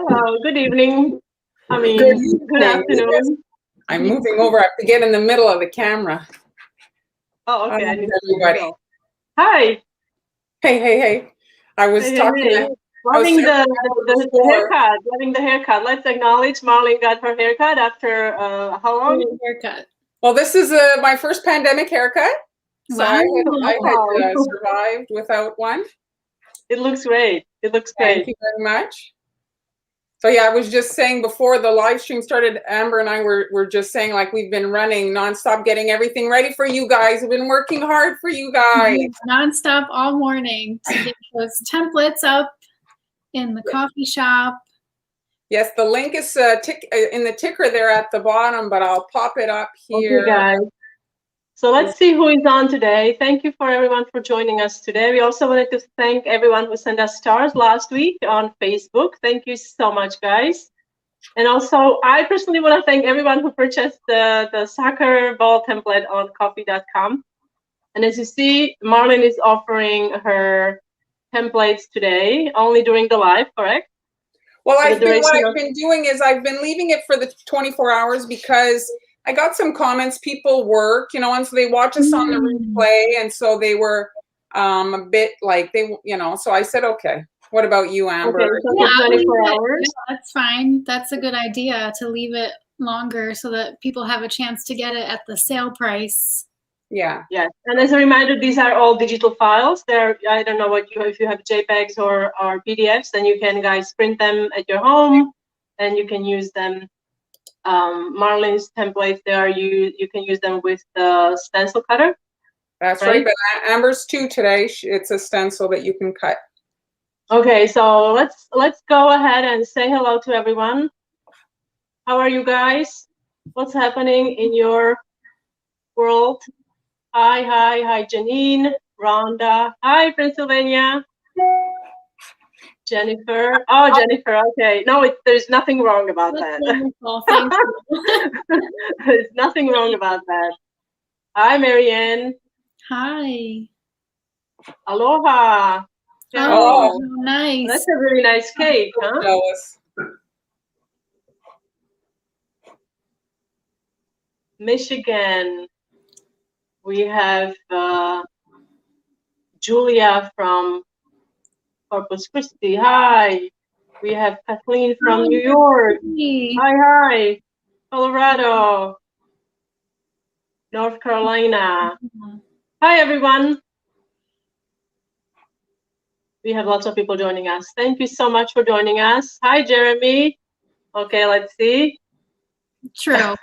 Hello, good evening. Good Good evening. afternoon. I'm moving over. I have to get in the middle of the camera. Oh, okay. Hi, I need everybody. to go. Hi. Hey. I was Hey. talking to I was Loving talking the before. haircut. Loving the haircut. Let's acknowledge Marlene got her haircut after how long? Haircut. Well, this is my first pandemic haircut. So Wow. I had survived without one. It looks great. It looks Thank great. you very much. So yeah, I was just saying before the live stream started, Amber and I were just saying, like, we've been running nonstop, getting everything ready for you guys. We've been working hard for you guys. Nonstop all morning to get those templates up in the coffee shop. Yes, the link is in the ticker there at the bottom, but I'll pop it up here. Okay, guys. So let's see who is on today. Thank you for everyone for joining us today. We also wanted to thank everyone who sent us stars last week on Facebook. Thank you so much, guys. And also, I personally want to thank everyone who purchased the soccer ball template on coffee.com. And as you see, Marlene is offering her templates today, only during the live, correct? Well, what I've been doing is I've been leaving it for the 24 hours because I got some comments, people work, and so they watch us on the replay. And so they were a bit like, so I said, okay, what about you, Amber? Okay, so 24 hours. Yeah, that's fine. That's a good idea to leave it longer so that people have a chance to get it at the sale price. Yeah. Yes. And as a reminder, these are all digital files. I don't know if you have JPEGs or PDFs, then you can, guys, print them at your home and you can use them. Marlene's templates, you can use them with the stencil cutter. That's right. But Amber's too today. It's a stencil that you can cut. Okay, so let's go ahead and say hello to everyone. How are you guys? What's happening in your world? Hi, Janine, Rhonda. Hi, Pennsylvania. Jennifer. Oh, Jennifer. Okay. No, there's nothing wrong about that. Wonderful. Thank you. There's nothing wrong about that. Hi, Marianne. Hi. Aloha. Oh, nice. That's a really nice cake, huh? Jealous. Michigan. We have Julia from Corpus Christi. Hi. We have Kathleen from New York. Hi. Colorado. North Carolina. Hi, everyone. We have lots of people joining us. Thank you so much for joining us. Hi, Jeremy. Okay, let's see. True.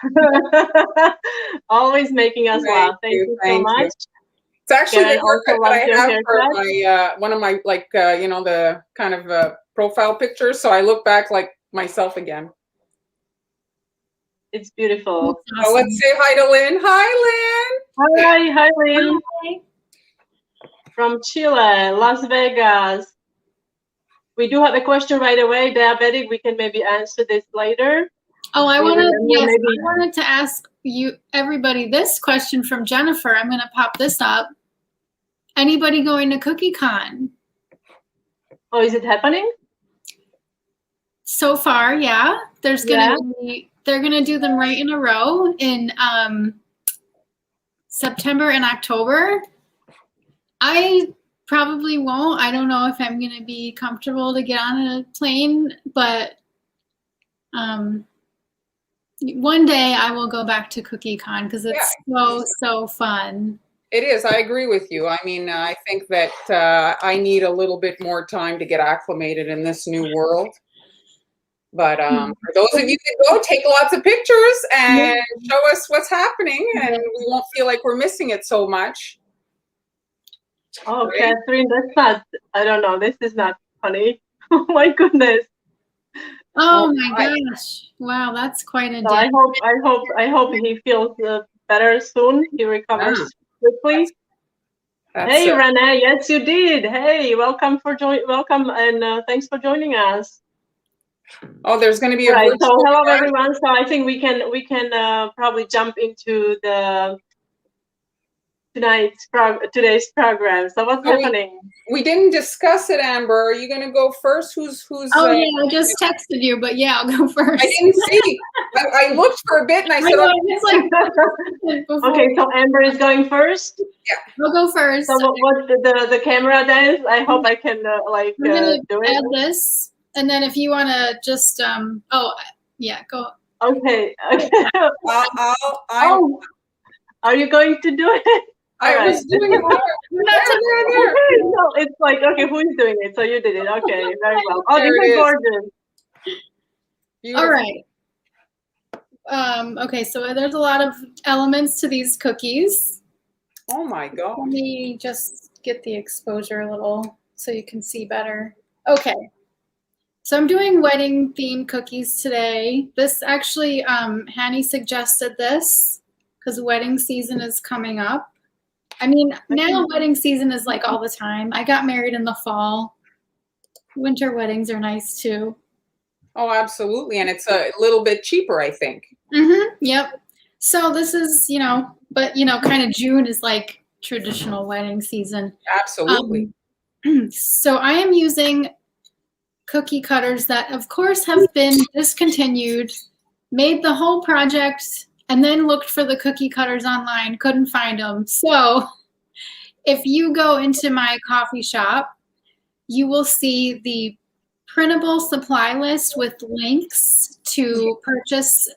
Always making us laugh. Thank you so much. It's actually the haircut that I have for my, one of my, the kind of profile pictures. So I look back like myself again. It's beautiful. Awesome. So let's say hi to Lynn. Hi, Lynn. Hi, Lynn. Hi. From Chile, Las Vegas. We do have a question right away. Diabetic, we can maybe answer this later. Oh, I wanted to ask everybody this question from Jennifer. I'm going to pop this up. Anybody going to CookieCon? Oh, is it happening? So far, yeah. They're going to do them right in a row in September and October. I probably won't. I don't know if I'm going to be comfortable to get on a plane, but one day I will go back to CookieCon because it's so fun. It is. I agree with you. I mean, I think that I need a little bit more time to get acclimated in this new world. But for those of you that go, take lots of pictures and show us what's happening, and we won't feel like we're missing it so much. Oh, right? Catherine, that's not, I don't know. This is not funny. Oh, my goodness. Oh my gosh! Wow, that's quite a day. I hope he feels better soon. He recovers quickly. Hey, Renee, yes, you did. Hey, welcome and thanks for joining us. Oh, there's going to be a right. So hello everyone. So I think we can probably jump into the today's program. So what's happening? we didn't discuss it, Amber. Are you going to go first? Who's? Oh yeah, I just texted you, but yeah, I'll go first. I didn't see. I looked for a bit and I said, Okay, so Amber is going first. Yeah, I'll go first. So what the camera does? I hope I can I'm gonna do add it. this, and then if you want to just oh yeah, go. Okay. I'll Are you going to do it? I was doing it there. No, it's like, okay, who is doing it? So you did it. Okay, very well. Oh, There this it is is. gorgeous. Beautiful. All right. Okay, so there's a lot of elements to these cookies. Oh my God. Let me just get the exposure a little so you can see better. Okay. So I'm doing wedding themed cookies today. This actually, Hanny suggested this because wedding season is coming up. I mean, now wedding season is like all the time. I got married in the fall. Winter weddings are nice too. Oh, absolutely. And it's a little bit cheaper, I think. Mm-hmm. Yep. So this is, but kind of June is like traditional wedding season. Absolutely. So I am using cookie cutters that, of course, have been discontinued, made the whole project, and then looked for the cookie cutters online, couldn't find them. So if you go into my coffee shop, you will see the printable supply list with links to purchase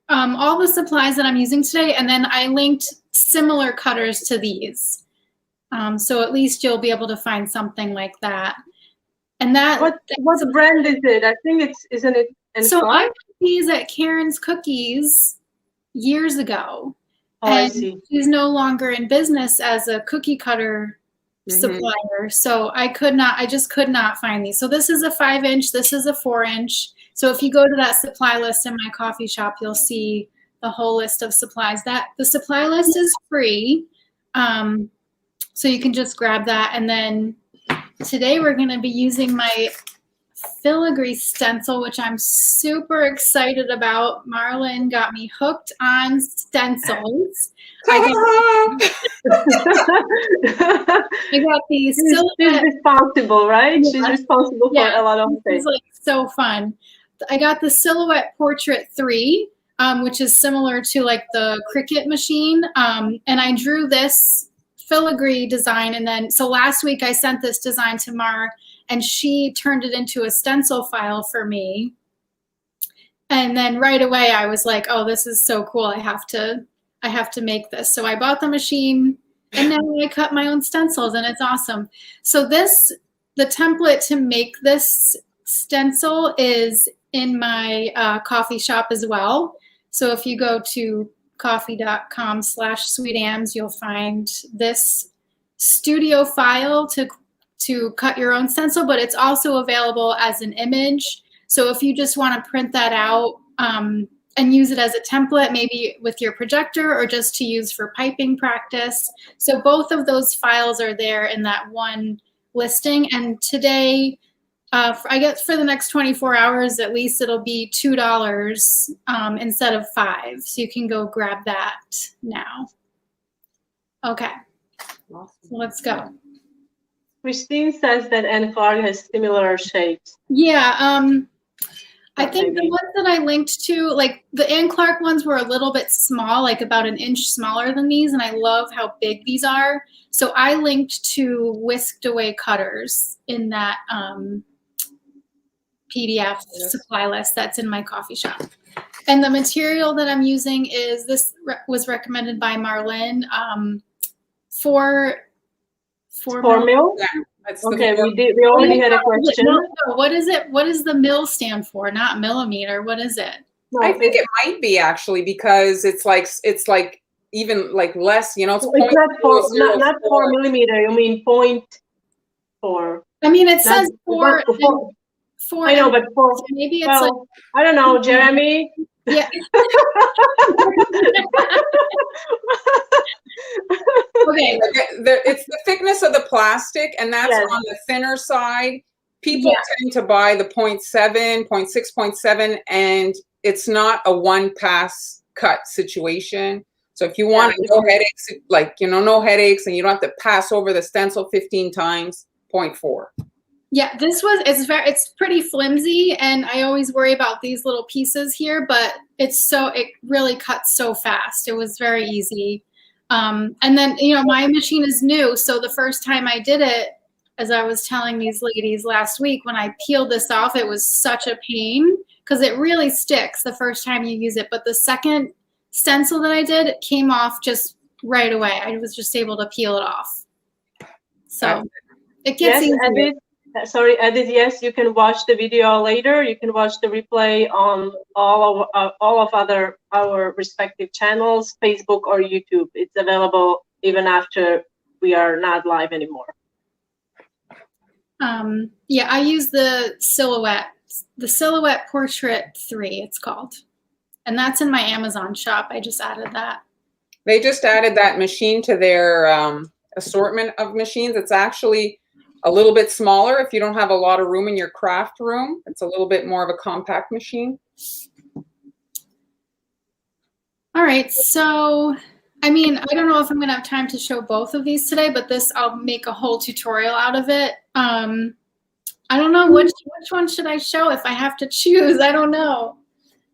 all the supplies that I'm using today. And then I linked similar cutters to these. So at least you'll be able to find something like that. And that what brand is it? I think isn't it? So I got these at Karen's Cookies years ago. Oh, and I see. She's no longer in business as a cookie cutter supplier. So I just could not find these. So this is a 5-inch, this is a 4-inch. So if you go to that supply list in my coffee shop, you'll see the whole list of supplies. The supply list is free. So you can just grab that. And then today we're going to be using my filigree stencil, which I'm super excited about. Marlon got me hooked on stencils. I got these. She's responsible, right? Yeah. She's responsible for a lot of things. It's like so fun. I got the Silhouette Portrait 3, which is similar to like the Cricut machine. And I drew this filigree design. And then, so last week I sent this design to Mar, and she turned it into a stencil file for me. And then right away I was like, oh, this is so cool. I have to make this. So I bought the machine, and now I cut my own stencils, and it's awesome. So the template to make this stencil is in my coffee shop as well. So if you go to coffee.com/SweetAmbs, you'll find this studio file to cut your own stencil, but it's also available as an image. So if you just want to print that out and use it as a template, maybe with your projector or just to use for piping practice. So both of those files are there in that one listing. And today, I guess for the next 24 hours, at least it'll be $2 instead of $5. So you can go grab that now. Okay, so let's go. Christine says that Anne Clark has similar shapes. Yeah, I think the ones that I linked to, like the Anne Clark ones were a little bit small, like about an inch smaller than these, and I love how big these are. So I linked to Whisked Away Cutters in that PDF supply list that's in my coffee shop. And the material that I'm using is, this was recommended by Marlene, 4 mil? Yeah, okay, we already had a question. No, what is it? What does the mil stand for? Not millimeter. What is it? No, I think it might be actually, because it's like even like less, it's not 4 millimeter. You mean 0.4? I mean, it says 4. 4. I know, but 4. So maybe it's like, I don't know, Jeremy. Yeah. Okay. It's the thickness of the plastic, and that's on the thinner side. People tend to buy the 0.7, 0.6, 0.7, and it's not a one-pass cut situation. So if you want no headaches, no headaches, and you don't have to pass over the stencil 15 times, 0.4. Yeah, it's pretty flimsy, and I always worry about these little pieces here, but it really cuts so fast. It was very easy. And then, my machine is new, so the first time I did it, as I was telling these ladies last week, when I peeled this off, it was such a pain because it really sticks the first time you use it. But the second stencil that I did, it came off just right away. I was just able to peel it off. So it gets easier. Edith, yes, you can watch the video later. You can watch the replay on all of our respective channels, Facebook or YouTube. It's available even after we are not live anymore. Yeah, I use the Silhouette Portrait 3, it's called. And that's in my Amazon shop. I just added that. They just added that machine to their assortment of machines. It's actually a little bit smaller if you don't have a lot of room in your craft room. It's a little bit more of a compact machine. All right, so I don't know if I'm gonna have time to show both of these today, but I'll make a whole tutorial out of it. I don't know which one should I show if I have to choose. I don't know.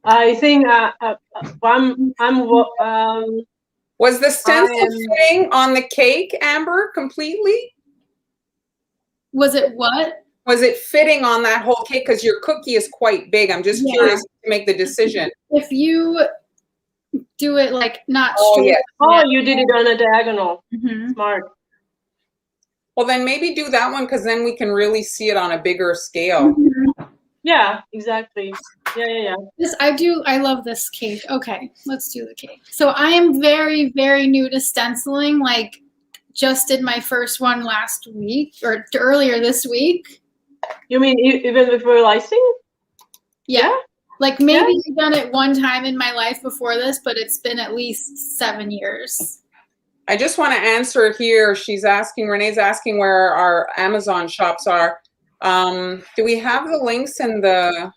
I think was the stencil fitting on the cake, Amber, completely? Was it what? Was it fitting on that whole cake? Because your cookie is quite big. I'm just curious to make the decision. If you do it like not straight. Yeah. Oh, you did it on a diagonal. Mm-hmm. Smart. Well, then maybe do that one because then we can really see it on a bigger scale. Mm-hmm. Yeah, exactly. Yeah. I love this cake. Okay, let's do the cake. So I am very, very new to stenciling. Like, just did my first one last week or earlier this week. You mean even before licensing? Yeah. Like maybe I've done it one time in my life before this, but it's been at least 7 years. I just want to answer here. Renee's asking where our Amazon shops are. Do we have the links in the?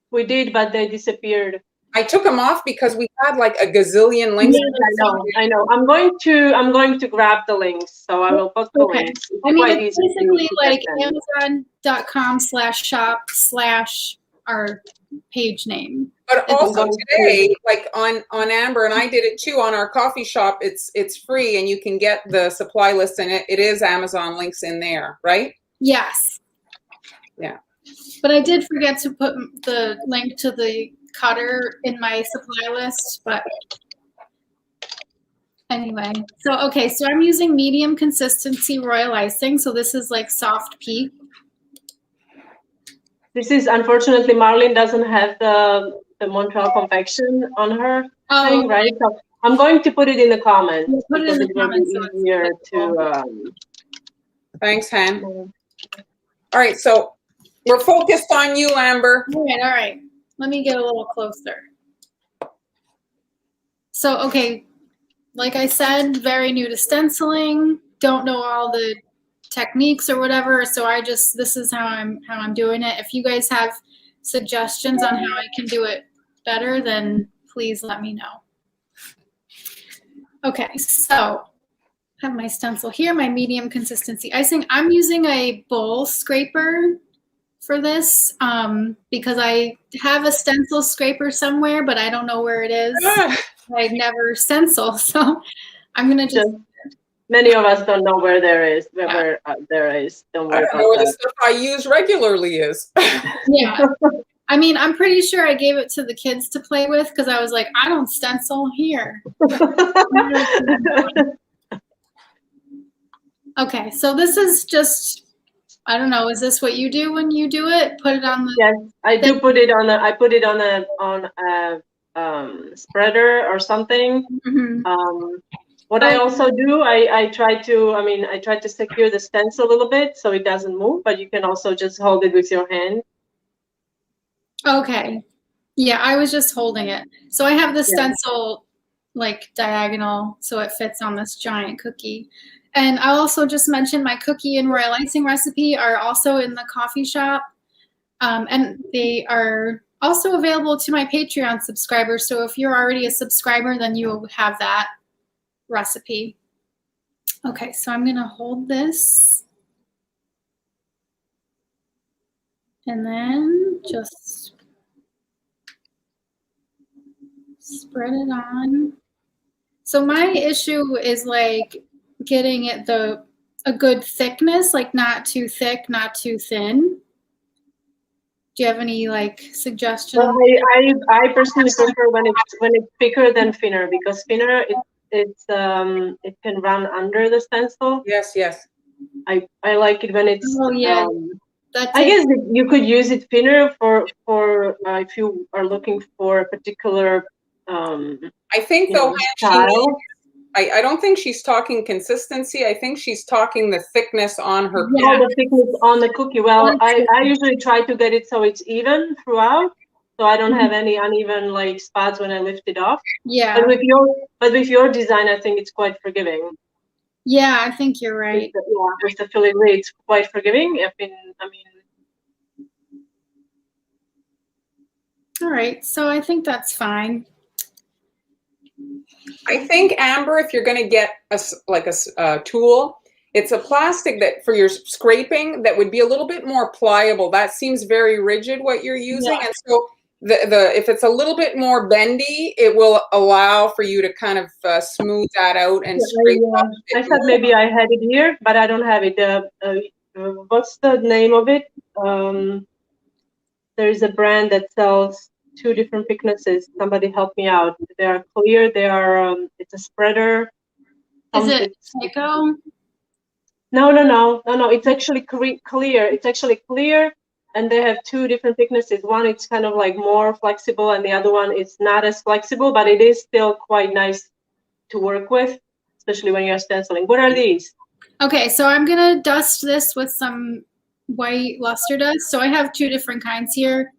We did, but they disappeared. I took them off because we had like a gazillion links. Yeah, I know. I'm going to grab the links, so I will put the links. It's basically like Amazon.com/shop/ our page name. But also today, like on Amber, and I did it too on our coffee shop. It's free, and you can get the supply list, and it is Amazon links in there, right? Yes. Yeah. But I did forget to put the link to the cutter in my supply list, but anyway. So I'm using medium consistency royal icing. So this is like soft peak. This is, unfortunately, Marlene doesn't have the Montreal Confection on her thing, right? So I'm going to put it in the comments. Put it in the comments. So it's easier to. Thanks, Han. All right, so we're focused on you, Amber. All right. Let me get a little closer. So, like I said, very new to stenciling. Don't know all the techniques or whatever. So this is how I'm doing it. If you guys have suggestions on how I can do it better, then please let me know. Okay, so I have my stencil here, my medium consistency icing. I'm using a bowl scraper for this because I have a stencil scraper somewhere, but I don't know where it is. I never stencil, so I'm gonna just. Many of us don't know where there is. Where there is. Don't worry I don't know where the stuff I use regularly is. Yeah. I'm pretty sure I gave it to the kids to play with because I was like, I don't stencil here. Okay, so this is just. I don't know. Is this what you do when you do it? Put it on the. Yes, I do put it on. I put it on a spreader or something. Mm-hmm. What I also do, I try to secure the stencil a little bit so it doesn't move. But you can also just hold it with your hand. Okay. Yeah, I was just holding it. So I have the stencil like diagonal, so it fits on this giant cookie. And I also just mentioned my cookie and royal icing recipe are also in the coffee shop. And they are also available to my Patreon subscribers. So if you're already a subscriber, then you will have that recipe. Okay, so I'm going to hold this And then just spread it on. So my issue is like getting it a good thickness, like not too thick, not too thin. Do you have any like suggestions? Well, I personally prefer when it's thicker than thinner, because thinner it can run under the stencil. Yes, yes. I like it when it's. Oh yeah, I guess you could use it thinner for if you are looking for a particular. I think though, style. I don't think she's talking consistency. I think she's talking the thickness on her. Yeah, the thickness on the cookie. Well, I usually try to get it so it's even throughout, so I don't have any uneven like spots when I lift it off. Yeah. But with your design, I think it's quite forgiving. Yeah, I think you're right. With the filigree, it's quite forgiving. I mean. All right, so I think that's fine. I think, Amber, if you're going to get a tool, it's a plastic that for your scraping that would be a little bit more pliable. That seems very rigid what you're using, and so if it's a little bit more bendy, it will allow for you to kind of smooth that out and scrape off. I thought maybe I had it here, but I don't have it. What's the name of it? There is a brand that sells 2 different thicknesses. Somebody help me out. They are clear. They are. It's a spreader. Is it Seiko? No. It's actually clear. It's actually clear, and they have 2 different thicknesses. One it's kind of like more flexible, and the other one is not as flexible, but it is still quite nice to work with, especially when you're stenciling. What are these? Okay, so I'm gonna dust this with some white luster dust. So I have 2 different kinds here.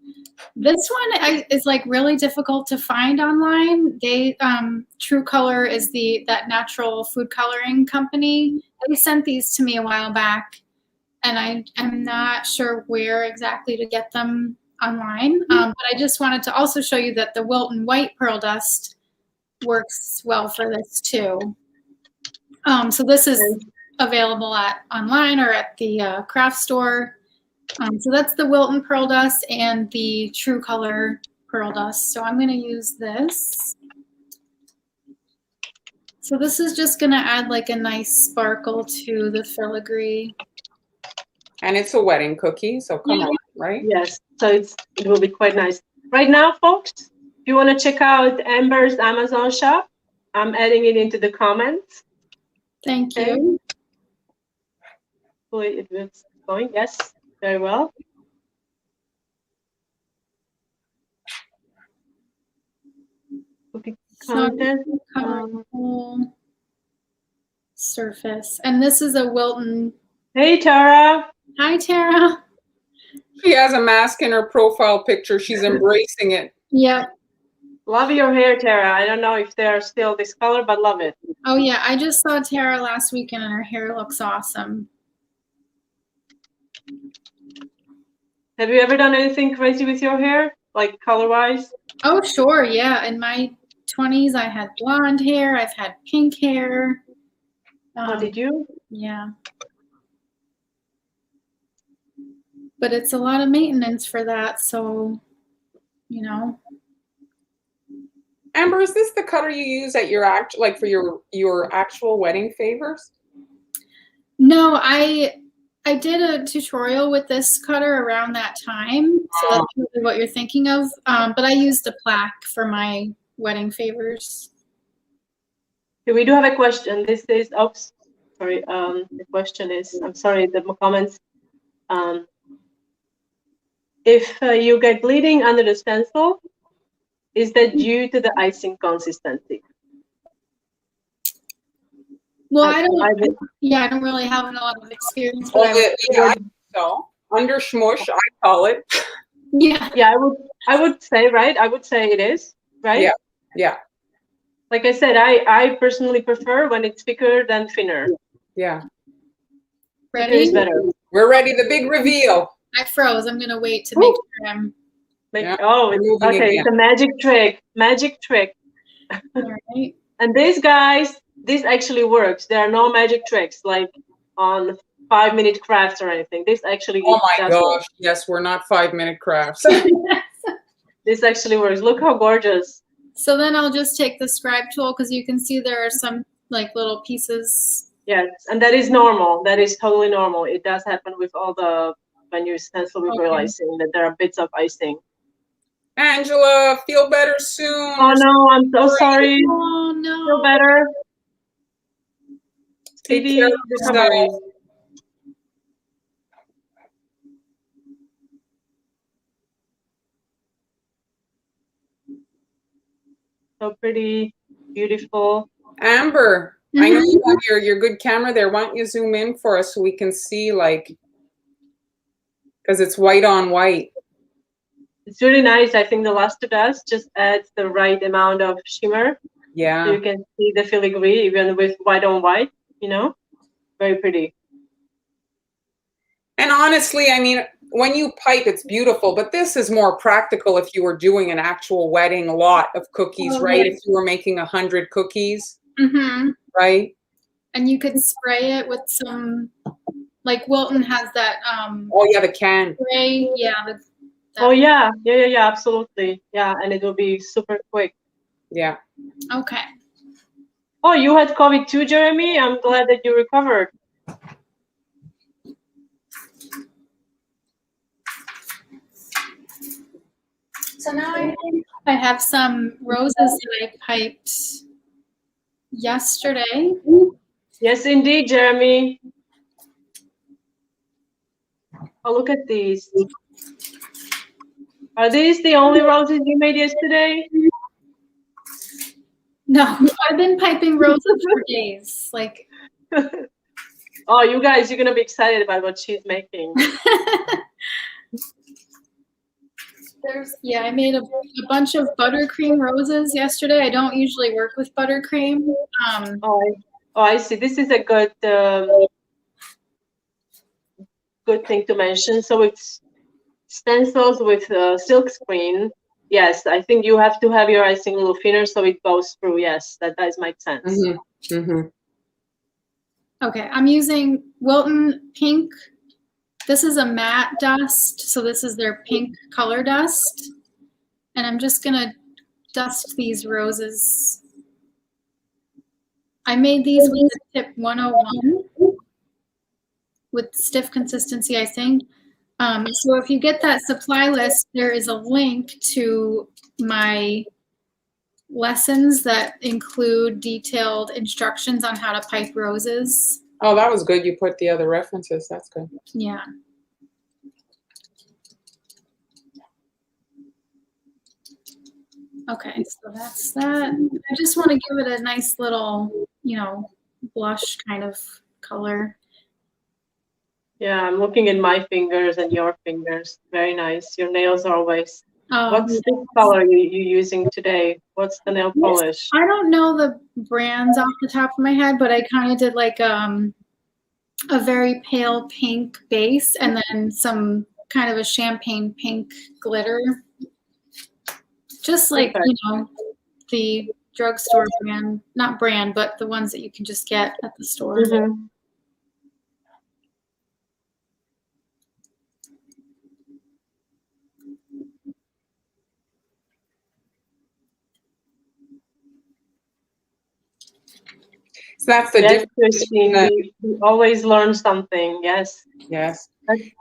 This one is like really difficult to find online. They True Color is that natural food coloring company. They sent these to me a while back, and I'm not sure where exactly to get them online. But I just wanted to also show you that the Wilton White Pearl Dust works well for this too. So this is available online or at the craft store. So that's the Wilton Pearl Dust and the True Color Pearl Dust. So I'm going to use this. So this is just going to add like a nice sparkle to the filigree. And it's a wedding cookie, so come on, right? Yes, so it will be quite nice. Right now, folks, if you want to check out Amber's Amazon shop, I'm adding it into the comments. Thank you. Hopefully it was going. Yes. Very well. Content. Whole surface. And this is a Wilton. Hey, Tara. Hi, Tara. She has a mask in her profile picture. She's embracing it. Yep. Love your hair, Tara. I don't know if they're still this color, but love it. Oh, yeah. I just saw Tara last weekend and her hair looks awesome. Have you ever done anything crazy with your hair, like color-wise? Oh, sure. Yeah. In my 20s, I had blonde hair. I've had pink hair. Oh, did you? Yeah. But it's a lot of maintenance for that. So, you know. Amber, is this the color you use at your for your actual wedding favors? No, I did a tutorial with this cutter around that time, so that's really what you're thinking of. But I used a plaque for my wedding favors. Okay, we do have a question. This is, oops, sorry. The question is, I'm sorry, the comments. If you get bleeding under the stencil, is that due to the icing consistency? Well, I don't really have a lot of experience. So under smush, I call it. Yeah. Yeah, I would say, right? I would say it is, right? Yeah. Yeah. Like I said, I personally prefer when it's thicker than thinner. Yeah. Ready? It's better. We're ready. The big reveal. I froze. I'm gonna wait to make sure I'm. Oh, okay. It's a magic trick. Magic trick. All right. And these guys, this actually works. There are no magic tricks like on 5-minute crafts or anything. This actually Oh my does gosh, work. yes, we're not 5-minute crafts. This actually works. Look how gorgeous. So then I'll just take the scribe tool because you can see there are some like little pieces. Yes, and that is normal. That is totally normal. It does happen with all the, when you stencil with real icing, that there are bits of icing. Angela, feel better soon. Oh no, I'm so sorry. Oh no. Feel better. Take Speedy care of recovery. yourself. So pretty, beautiful. Amber, I know you have your good camera there. Why don't you zoom in for us so we can see, like, because it's white on white. It's really nice. I think the luster dust just adds the right amount of shimmer. Yeah. So you can see the filigree even with white on white, you know? Very pretty. And honestly, I mean, when you pipe, it's beautiful, but this is more practical if you were doing an actual wedding lot of cookies, right? Yeah. If you were making 100 cookies, Mm-hmm. right? And you could spray it with some, like Wilton has that Oh yeah, the can. spray. Yeah. Oh yeah, absolutely. Yeah, and it will be super quick. Yeah. Okay. Oh, you had COVID too, Jeremy? I'm glad that you recovered. So now I have some roses that I piped yesterday. Yes, indeed, Jeremy. Oh, look at these. Are these the only roses you made yesterday? No, I've been piping roses for days. Like, oh, you guys, you're gonna be excited about what she's making. I made a bunch of buttercream roses yesterday. I don't usually work with buttercream. I see. This is a good good thing to mention. So it's stencils with silk screen. Yes, I think you have to have your icing a little thinner so it goes through. Yes, that does make sense. Mm-hmm. Mm-hmm. Okay, I'm using Wilton Pink. This is a matte dust, so this is their pink color dust. And I'm just gonna dust these roses. I made these with the tip 101 with stiff consistency icing. So if you get that supply list, there is a link to my lessons that include detailed instructions on how to pipe roses. Oh, that was good. You put the other references. That's good. Yeah. Okay, so that's that. I just want to give it a nice little, blush kind of color. Yeah, I'm looking at my fingers and your fingers. Very nice. Your nails are always. What's this color you using today? What's the nail polish? I don't know the brands off the top of my head, but I kind of did like a very pale pink base and then some kind of a champagne pink glitter. Just like, the drugstore brand, not brand, but the ones that you can just get at the store. Mm-hmm. So that's the difference. Christine, we always learn something. Yes. Yes.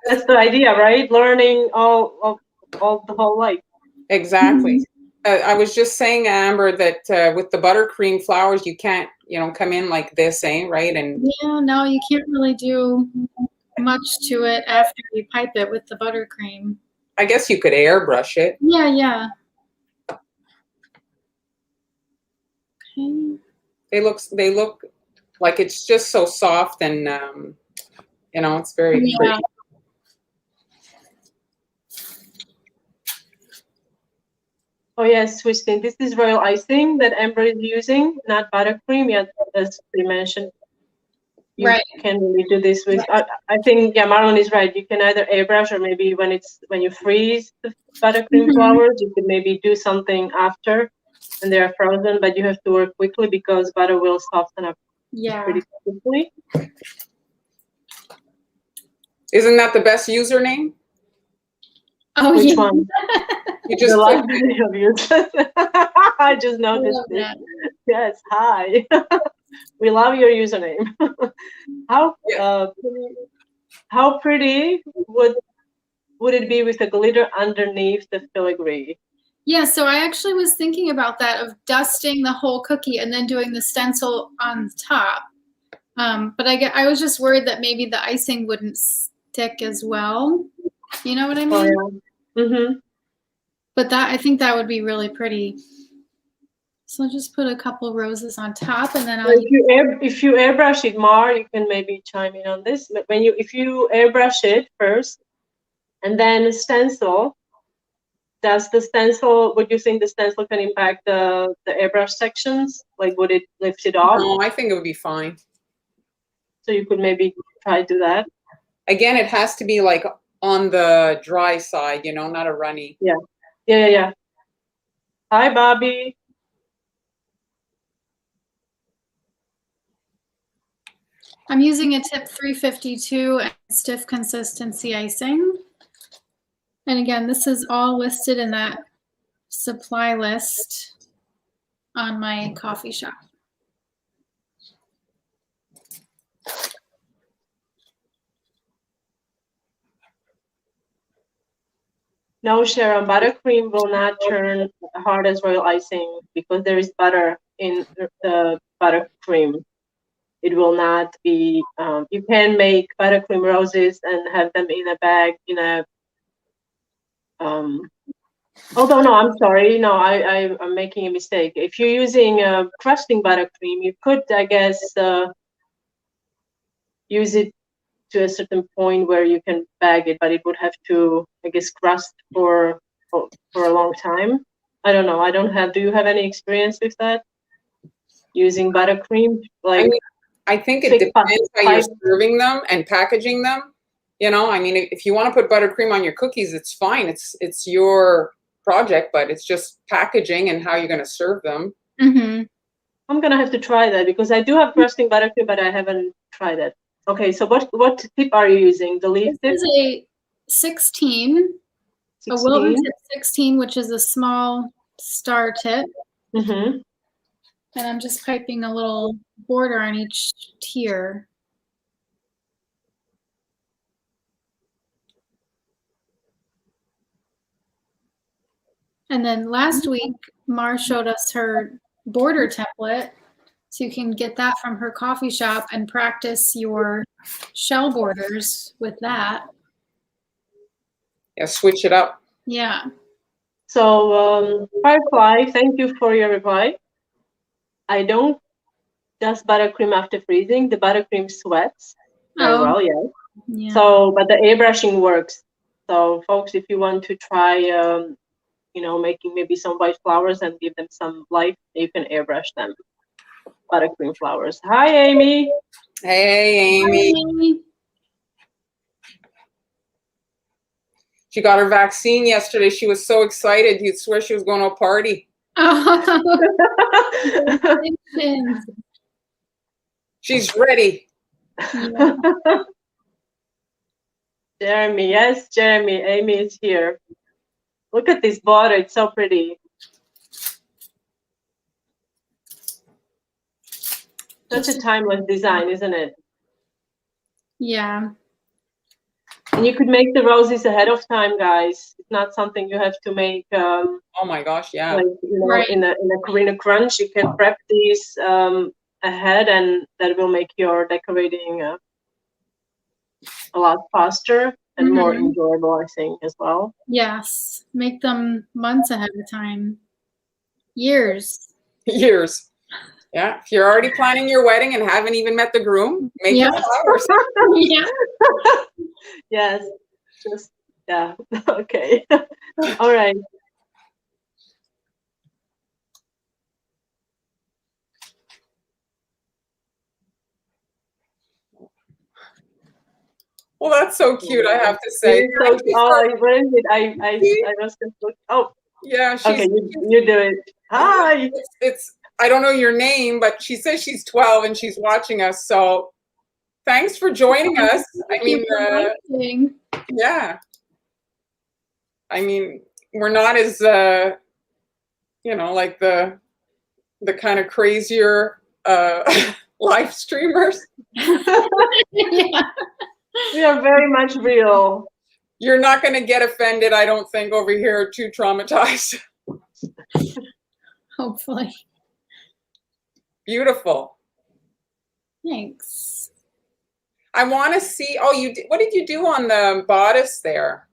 That's the idea, right? Learning all the whole life. Exactly. I was just saying, Amber, that with the buttercream flowers, you can't, come in like this, right? And yeah, no, you can't really do much to it after you pipe it with the buttercream. I guess you could airbrush it. Yeah. Okay. They look like it's just so soft and it's very pretty. Oh yes, Christine, this is royal icing that Amber is using, not buttercream. Yet, as we mentioned, you can really do this with. I think Marlon is right. You can either airbrush or maybe when you freeze the buttercream flowers, you can maybe do something after when they are frozen. But you have to work quickly because butter will soften up pretty quickly. Isn't that the best username? Oh, Which yeah. one? You just The click last video of yours. I just I noticed love it. that. Yes, hi. We love your username. How Yeah. how pretty would it be with the glitter underneath the filigree? Yeah, so I actually was thinking about that of dusting the whole cookie and then doing the stencil on top. But I was just worried that maybe the icing wouldn't stick as well. You know what I mean? Oh, yeah. Mm-hmm. But I think that would be really pretty. So I'll just put a couple roses on top, and then I'll. If you airbrush it, Mar, you can maybe chime in on this. But if you airbrush it first and then stencil, would you think the stencil can impact the airbrush sections? Like, would it lift it off? No, I think it would be fine. So you could maybe try to do that. Again, it has to be like on the dry side, not a runny. Yeah. Hi, Bobby. I'm using a tip 352 and stiff consistency icing. And again, this is all listed in that supply list on my coffee shop. No, Sharon, buttercream will not turn hard as royal icing because there is butter in the buttercream. It will not be, you can make buttercream roses and have them in a bag, although no, I'm sorry, no, I'm making a mistake. If you're using crusting buttercream, you could, I guess, use it to a certain point where you can bag it, but it would have to, I guess, crust for a long time. I don't know. Do you have any experience with that? Using buttercream? Like, I think it depends how you're serving them and packaging them. If you want to put buttercream on your cookies, it's fine. It's your project, but it's just packaging and how you're going to serve them. Mm-hmm. I'm going to have to try that because I do have crusting buttercream, but I haven't tried it. Okay, so what tip are you using? The leaf tip? This is a 16, a Wilton tip 16, which is a small star tip. Mm-hmm. And I'm just piping a little border on each tier. And then last week, Mar showed us her border template. So you can get that from her coffee shop and practice your shell borders with that. Yeah, switch it up. Yeah. So, Firefly, thank you for your reply. I don't dust buttercream after freezing. The buttercream sweats very well, yes. Yeah. So, but the airbrushing works. So, folks, if you want to try, making maybe some white flowers and give them some life, you can airbrush them. Buttercream flowers. Hi, Amy. Hey, Amy. Hi. She got her vaccine yesterday. She was so excited. You'd swear she was going to a party. Oh. She's ready. Yeah. Jeremy, yes, Jeremy. Amy is here. Look at this border. It's so pretty. Such a timeless design, isn't it? Yeah. And you could make the roses ahead of time, guys. It's not something you have to make. Oh my gosh, yeah. Like, Right. in a crunch, you can prep these ahead, and that will make your decorating a lot faster and more enjoyable, I think, as well. Yes. Make them months ahead of time. Years. Years. Yeah. If you're already planning your wedding and haven't even met the groom, make Yeah. your flowers. Yeah. Yes. Just, yeah. Okay. All right. Well, that's so cute, I have to say. So, where is it? I was just looking. Oh, yeah. Okay, you do it. Hi. It's I don't know your name, but she says she's 12 and she's watching us. So Thanks for joining us. I mean, yeah. I mean, we're not as, like the kind of crazier live streamers. Yeah. We are very much real. You're not going to get offended, I don't think, over here, too traumatized. Hopefully. Beautiful. Thanks. I want to see, what did you do on the bodice there?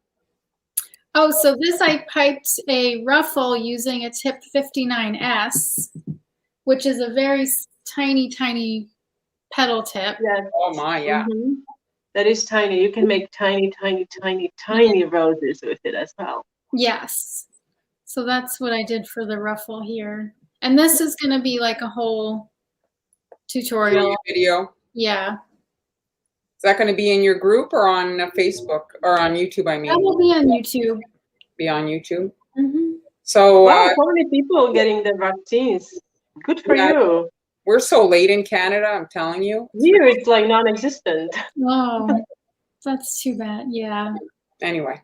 Oh, so this I piped a ruffle using a tip 59S, which is a very tiny, tiny petal tip. Yes. Oh my, yeah. Mm-hmm. That is tiny. You can make tiny, tiny, tiny, tiny roses with it as well. Yes. So that's what I did for the ruffle here. And this is going to be like a whole tutorial. Video. Yeah. Is that going to be in your group or on Facebook or on YouTube? I mean, That will be on YouTube. Be on YouTube. Mm-hmm. So, wow, so many people getting the vaccines. Good for you. We're so late in Canada, I'm telling you. Here, it's like non-existent. Oh, that's too bad. Yeah. Anyway.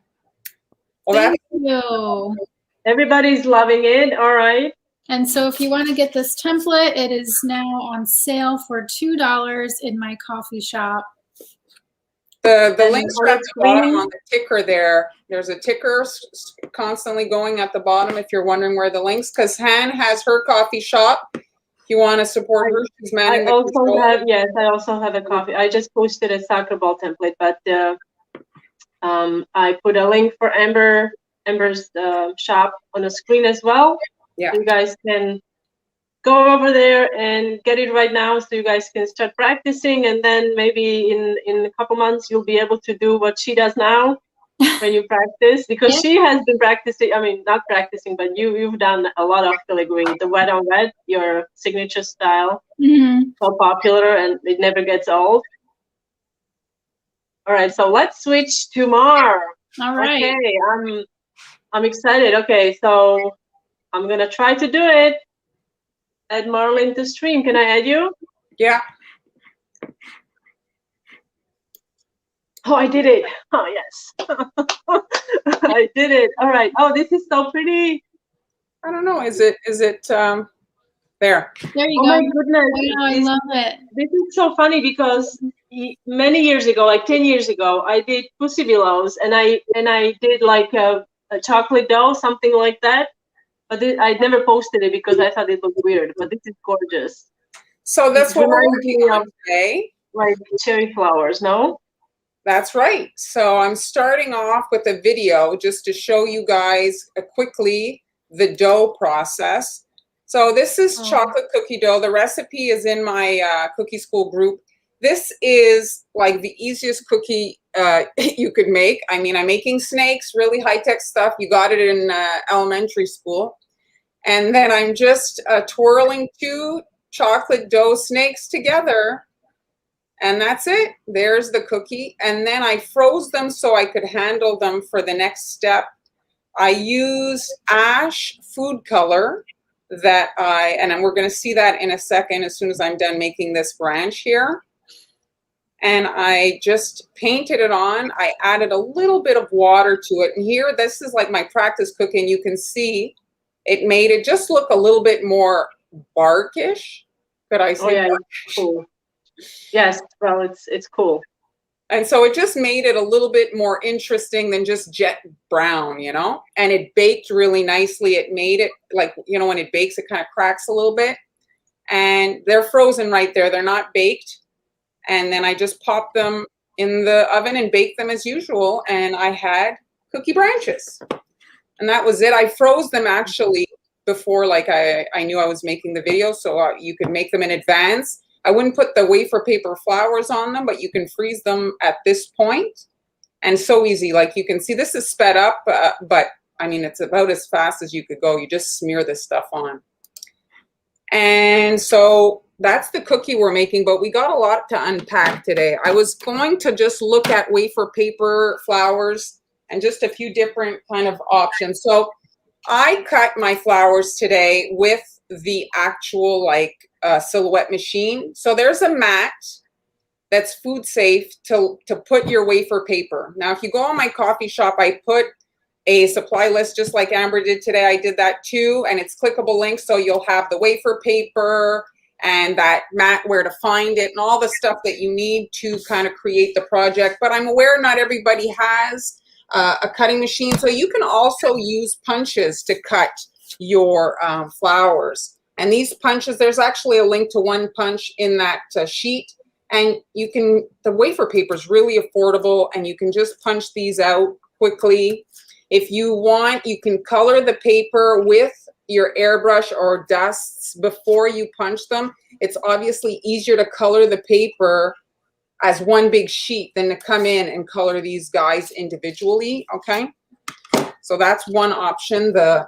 Well, Thank you. Everybody's loving it. All right. And so if you want to get this template, it is now on sale for $2 in my coffee shop. The links are at the bottom on the ticker there. There's a ticker constantly going at the bottom if you're wondering where the links, because Han has her coffee shop. If you want to support her, she's manning the control. I also have a coffee. I just posted a soccer ball template, but I put a link for Amber's shop on the screen as well. Yeah. You guys can go over there and get it right now so you guys can start practicing, and then maybe in a couple months you'll be able to do what she does now when you practice, because she has been practicing, I mean not practicing, but you've done a lot of filigree, the wet on wet, your signature style. Mm-hmm. So popular and it never gets old. All right, so let's switch to Mar. All right. Okay, I'm excited. Okay, so I'm gonna try to do it. Add Marlene to stream. Can I add you? Yeah. Oh, I did it. Oh, yes. I did it. All right. Oh, this is so pretty. I don't know. Is it there? There you go. Oh my goodness. Wow, I love it. This is so funny because many years ago, like 10 years ago, I did pussy willows, and I did like a chocolate dough, something like that. But I never posted it because I thought it looked weird. But this is gorgeous. So that's what we're working on today. Like cherry flowers, no? That's right. So I'm starting off with a video just to show you guys quickly the dough process. So this is chocolate cookie dough. The recipe is in my cookie school group. This is like the easiest cookie you could make. I mean, I'm making snakes, really high-tech stuff. You got it in elementary school. And then I'm just twirling 2 chocolate dough snakes together. And that's it. There's the cookie. And then I froze them so I could handle them for the next step. I used ash food color and we're going to see that in a second as soon as I'm done making this branch here. And I just painted it on. I added a little bit of water to it. And here, this is like my practice cooking. You can see it made it just look a little bit more barkish. Could I say? Oh, yeah, cool. Yes, well, it's cool. And so it just made it a little bit more interesting than just jet brown, you know? And it baked really nicely. It made it like, you know, when it bakes, it kind of cracks a little bit. And they're frozen right there. They're not baked. And then I just popped them in the oven and baked them as usual. And I had cookie branches. And that was it. I froze them actually before, like I knew I was making the video, so you could make them in advance. I wouldn't put the wafer paper flowers on them, but you can freeze them at this point. And so easy. Like you can see, this is sped up, but I mean, it's about as fast as you could go. You just smear this stuff on. And so that's the cookie we're making, but we got a lot to unpack today. I was going to just look at wafer paper flowers and just a few different kind of options. So I cut my flowers today with the actual like silhouette machine. So there's a mat that's food safe to put your wafer paper. Now, if you go on my coffee shop, I put a supply list just like Amber did today. I did that too, and it's clickable links, so you'll have the wafer paper and that mat, where to find it, and all the stuff that you need to kind of create the project. But I'm aware not everybody has a cutting machine, so you can also use punches to cut your flowers. And these punches, there's actually a link to one punch in that sheet. And you can, the wafer paper is really affordable, and you can just punch these out quickly. If you want, you can color the paper with your airbrush or dusts before you punch them. It's obviously easier to color the paper as one big sheet than to come in and color these guys individually, okay? So that's one option, the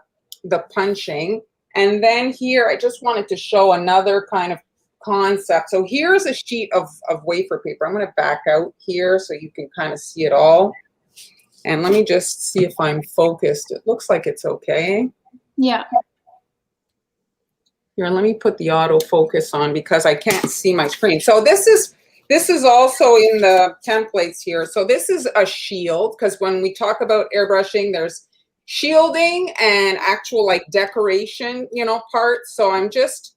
punching. And then here, I just wanted to show another kind of concept. So here's a sheet of wafer paper. I'm going to back out here so you can kind of see it all. And let me just see if I'm focused. It looks like it's okay. Yeah. Here, let me put the autofocus on because I can't see my screen. So this is also in the templates here. So this is a shield, because when we talk about airbrushing, there's shielding and actual like decoration, you know, parts. So I'm just,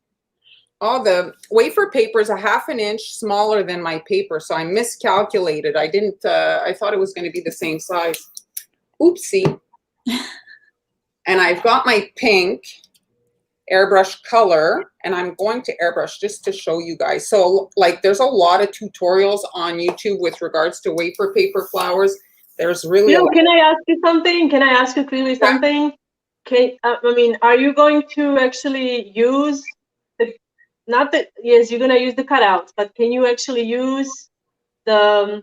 the wafer paper is a ½ inch smaller than my paper. So I miscalculated. I didn't, I thought it was going to be the same size. Oopsie. And I've got my pink airbrush color, and I'm going to airbrush just to show you guys. So like there's a lot of tutorials on YouTube with regards to wafer paper flowers. There's really can I ask you something? Can I ask you clearly something? I mean, are you going to actually use the, not that, yes, you're going to use the cutouts, but can you actually use the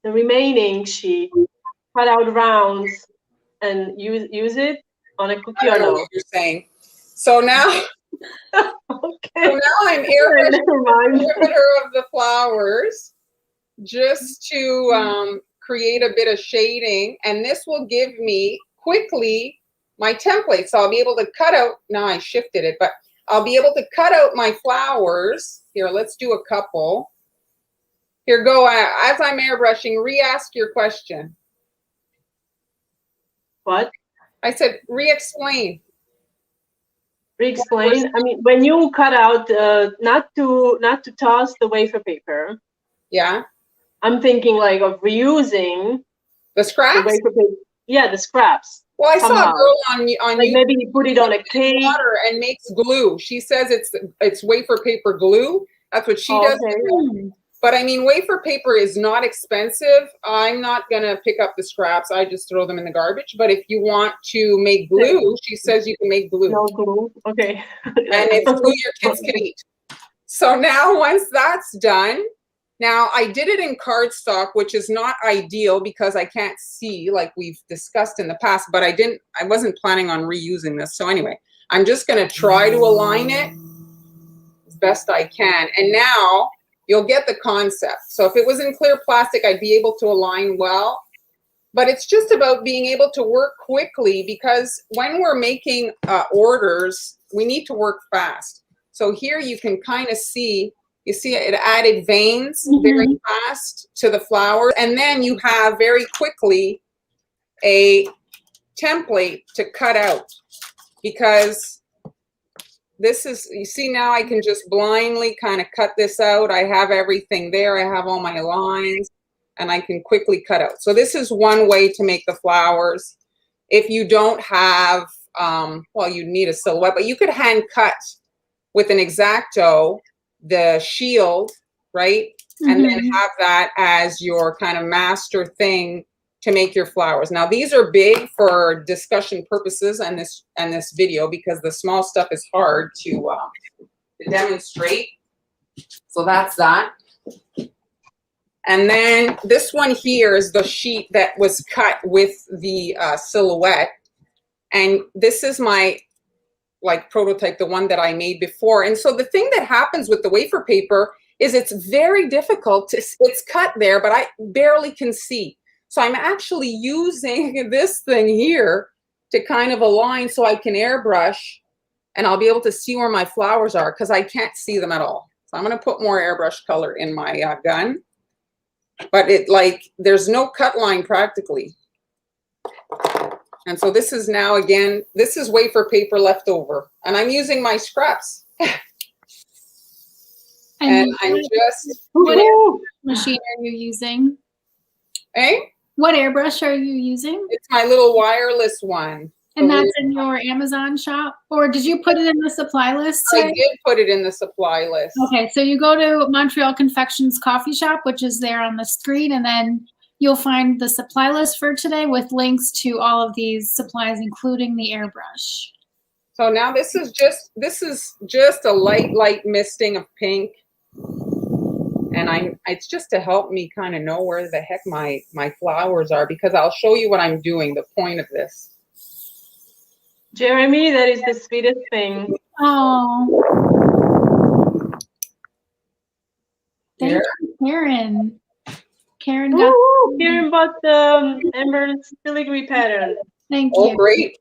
remaining sheet, cut out rounds, and use it on a cookie? I don't know what you're saying. So now, Okay. So now I'm airbrushing Never mind. the perimeter of the flowers just to create a bit of shading, and this will give me quickly my template. So I'll be able to cut out, now I shifted it, but I'll be able to cut out my flowers. Here, let's do a couple. Here, go, as I'm airbrushing, re-ask your question. What? I said, re-explain. Re-explain. I mean, when you cut out, not to toss the wafer paper. Yeah. I'm thinking like of reusing the scraps. The wafer paper. Yeah, the scraps. Well, I saw a girl on like YouTube, maybe you put it on a cake, water and makes glue. She says it's wafer paper glue. That's what she does. Okay. But I mean, wafer paper is not expensive. I'm not gonna pick up the scraps. I just throw them in the garbage. But if you want to make glue, she says you can make glue. No glue. Okay. And it's glue your kids can eat. So now once that's done, now I did it in cardstock, which is not ideal because I can't see like we've discussed in the past, but I wasn't planning on reusing this. So anyway, I'm just gonna try to align it as best I can. And now you'll get the concept. So if it was in clear plastic, I'd be able to align well, but it's just about being able to work quickly, because when we're making orders, we need to work fast. So here you can kind of see, you see it added veins very fast to the flower. And then you have very quickly a template to cut out, because this is, you see now I can just blindly kind of cut this out. I have everything there. I have all my lines and I can quickly cut out. So this is one way to make the flowers. If you don't have, well, you need a silhouette, but you could hand cut with an X-Acto the shield, right? And then have that as your kind of master thing to make your flowers. Now these are big for discussion purposes and this video, because the small stuff is hard to demonstrate. So that's that. And then this one here is the sheet that was cut with the silhouette. And this is my like prototype, the one that I made before. And so the thing that happens with the wafer paper is it's very difficult to, it's cut there, but I barely can see. So I'm actually using this thing here to kind of align so I can airbrush and I'll be able to see where my flowers are, because I can't see them at all. So I'm going to put more airbrush color in my gun. But there's no cut line practically. And so this is now, again, this is wafer paper left over. And I'm using my scraps. And I'm just... What airbrush machine are you using? Eh? What airbrush are you using? It's my little wireless one. And that's in your Amazon shop? Or did you put it in the supply list today? I did put it in the supply list. Okay, so you go to Montreal Confections coffee shop, which is there on the screen, and then you'll find the supply list for today with links to all of these supplies, including the airbrush. So now this is just a light misting of pink. And it's just to help me kind of know where the heck my flowers are, because I'll show you what I'm doing, the point of this. Jeremy, that is the sweetest thing. Oh. Thank you, Karen. Karen got. Ooh, Karen bought the Amber's filigree pattern. Thank you. Oh, great.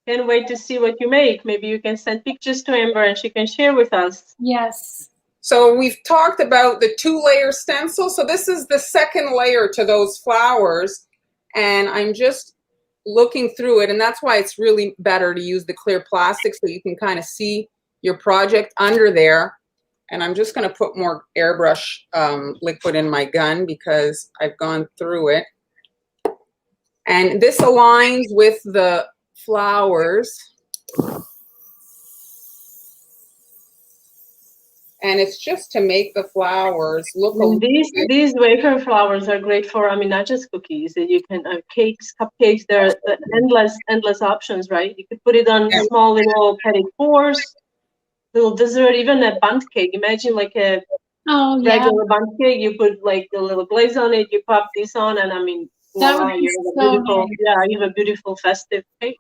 Can't wait to see what you make. Maybe you can send pictures to Amber and she can share with us. Yes. So we've talked about the 2-layer stencil. So this is the second layer to those flowers. And I'm just looking through it, and that's why it's really better to use the clear plastic so you can kind of see your project under there. And I'm just going to put more airbrush liquid in my gun because I've gone through it. And this aligns with the flowers. And it's just to make the flowers look a little bit. These wafer flowers are great for, I mean, not just cookies. You can cakes, cupcakes. There are endless options, right? You could put it on small little petit fours, little dessert, even a bundt cake. Imagine like a regular bundt cake. You put like the little glaze on it. You pop this on, and I mean, voila, you have a beautiful, you have a beautiful festive cake.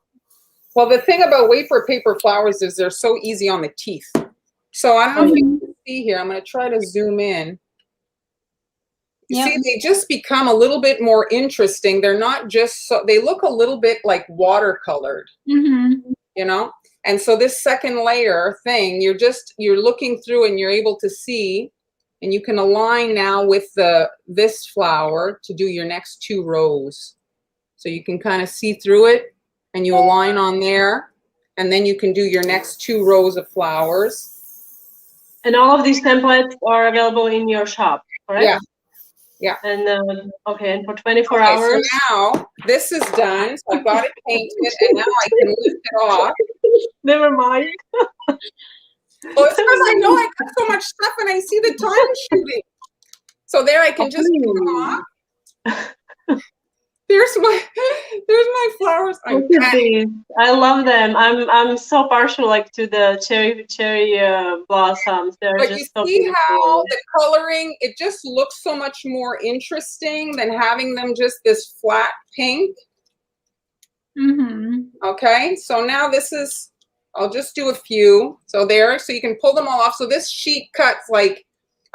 Well, the thing about wafer paper flowers is they're so easy on the teeth. So I don't know if you can see here. I'm going to try to zoom in. You see, they just become a little bit more interesting. They're not just so, they look a little bit like watercolored, you know? And so this second layer thing, you're looking through and you're able to see, and you can align now with this flower to do your next 2 rows. So you can kind of see through it and you align on there, and then you can do your next 2 rows of flowers. And all of these templates are available in your shop, correct? Yeah. Yeah. And okay, and for 24 hours. So now this is done. So I've got it painted, and now I can lift it off. Never mind. Well, it's because I know I got so much stuff, and I see the time shooting. So there, I can just put them off. There's my flowers. I love them. I'm so partial like to the cherry blossoms. They're but just you so see beautiful. how the coloring, it just looks so much more interesting than having them just this flat pink. Okay, so now this is, I'll just do a few. So there, so you can pull them all off. So this sheet cuts like,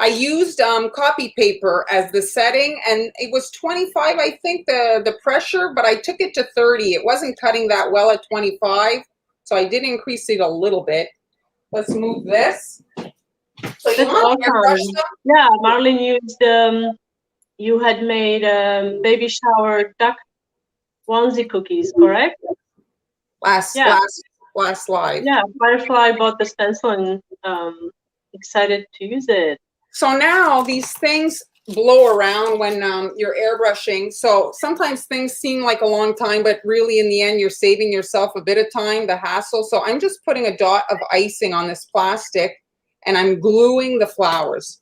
I used copy paper as the setting, and it was 25, I think, the pressure, but I took it to 30. It wasn't cutting that well at 25, so I did increase it a little bit. Let's move this. So you want to airbrush them? Yeah, Marlene used, you had made baby shower duck onesie cookies, correct? Last slide. Yeah, Firefly bought the stencil and excited to use it. So now these things blow around when you're airbrushing. So sometimes things seem like a long time, but really in the end, you're saving yourself a bit of time, the hassle. So I'm just putting a dot of icing on this plastic, and I'm gluing the flowers.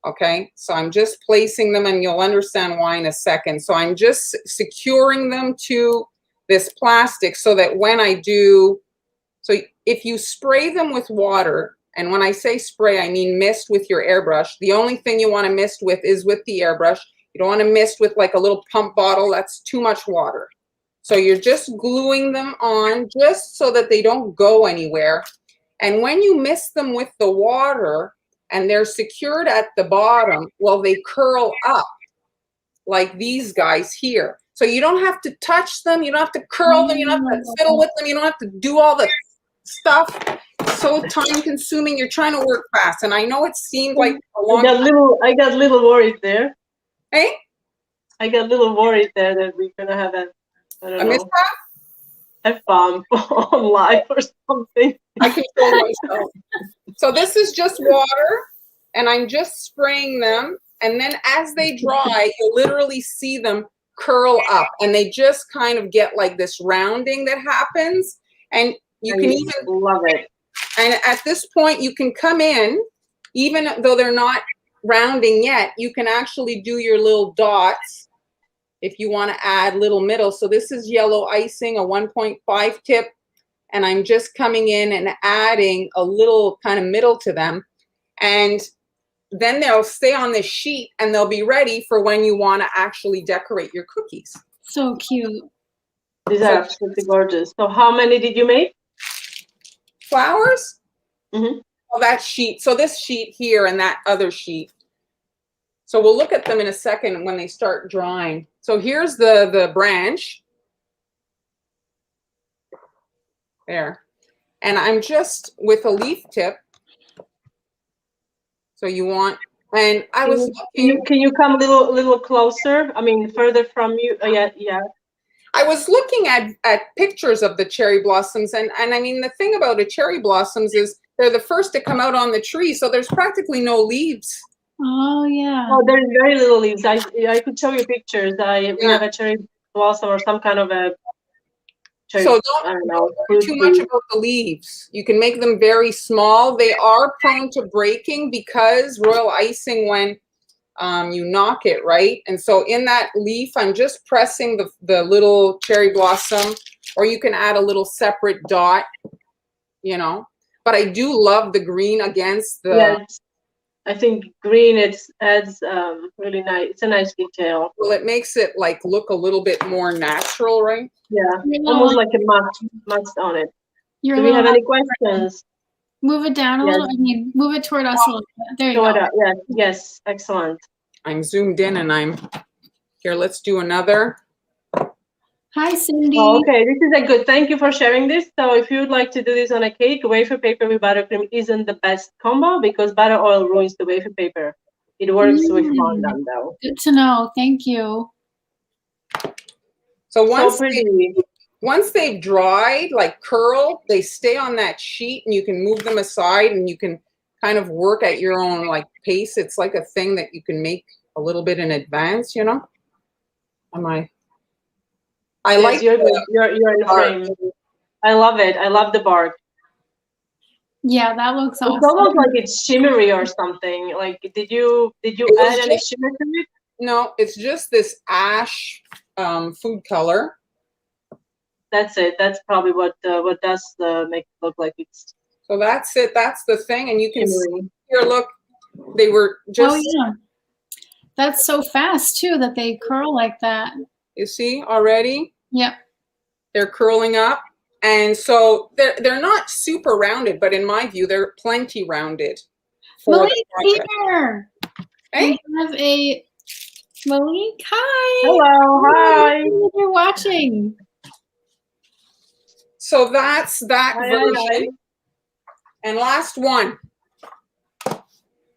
Okay, so I'm just placing them, and you'll understand why in a second. So I'm just securing them to this plastic so that when I do, so if you spray them with water, and when I say spray, I mean mist with your airbrush. The only thing you want to mist with is with the airbrush. You don't want to mist with like a little pump bottle. That's too much water. So you're just gluing them on just so that they don't go anywhere. And when you mist them with the water and they're secured at the bottom, well, they curl up like these guys here. So you don't have to touch them. You don't have to curl them. You don't have to fiddle with them. You don't have to do all the stuff. so time consuming. You're trying to work fast. And I know it seemed like a long I got a little worried there. Hey? I got a little worried there that we're gonna have a, I don't know, mishap? F-bomb on live or something. I control myself. So this is just water, and I'm just spraying them. And then as they dry, you'll literally see them curl up, and they just kind of get like this rounding that happens. And you can even love it. And at this point, you can come in, even though they're not rounding yet, you can actually do your little dots if you want to add little middle. So this is yellow icing, a 1.5 tip, and I'm just coming in and adding a little kind of middle to them. And then they'll stay on this sheet, and they'll be ready for when you want to actually decorate your cookies. So cute. These are absolutely gorgeous. So how many did you make? Flowers? Mm-hmm. Well, that sheet. So this sheet here and that other sheet. So we'll look at them in a second when they start drying. So here's the branch. There. And I'm just with a leaf tip. So you want, and I was looking. Can you come a little closer? I mean, further from you. Oh, yeah. I was looking at pictures of the cherry blossoms, and I mean, the thing about the cherry blossoms is they're the first to come out on the tree, so there's practically no leaves. Oh, yeah. Oh, there's very little leaves. I could show you pictures. We have a cherry blossom or some kind of a cherry. So I don't know. don't worry too much about the leaves. You can make them very small. They are prone to breaking because royal icing, when you knock it, right? And so in that leaf, I'm just pressing the little cherry blossom, or you can add a little separate dot, you know. But I do love the green against the... Yes. I think green, it adds really nice. It's a nice detail. Well, it makes it like look a little bit more natural, right? Yeah, almost like a must on it. Do we have any questions? Move it down a little. I mean, move it toward us a little bit. There you go. Yes, excellent. I'm zoomed in and I'm here. Let's do another. Hi, Cindy. Oh, okay, this is a good. Thank you for sharing this. So if you would like to do this on a cake, wafer paper with buttercream isn't the best combo because butter oil ruins the wafer paper. It works with fondant though. Good to know. Thank you. So once they've dried, like curl, they stay on that sheet, and you can move them aside, and you can kind of work at your own like pace. It's like a thing that you can make a little bit in advance, you know. I like you're in the frame. I love it. I love the bark. Yeah, that looks awesome. It's almost like it's shimmery or something. Like, did you add any shimmer to it? No, it's just this ash food color. That's it. That's probably what does make it look like it's. So that's it. That's the thing, and you can see here. Look, they were just. Oh yeah, that's so fast too that they curl like that. You see already? Yep. They're curling up. And so they're not super rounded, but in my view, they're plenty rounded. Malik here. Hey. We have a Malik. Hi. Hello. Hi. You're watching. So that's that version. And last one.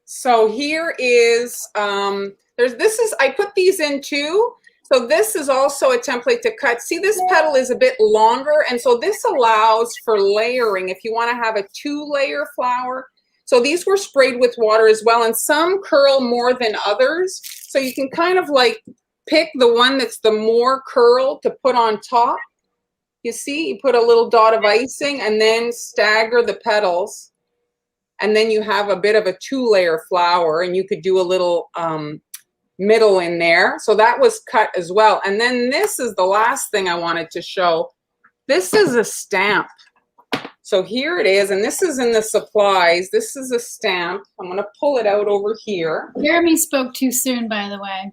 So here is I put these in too. So this is also a template to cut. See, this petal is a bit longer, and so this allows for layering if you want to have a 2-layer flower. So these were sprayed with water as well, and some curl more than others. So you can kind of like pick the one that's the more curl to put on top. You see, you put a little dot of icing and then stagger the petals. And then you have a bit of a 2-layer flower, and you could do a little middle in there. So that was cut as well. And then this is the last thing I wanted to show. This is a stamp. So here it is, and this is in the supplies. This is a stamp. I'm going to pull it out over here. Jeremy spoke too soon, by the way.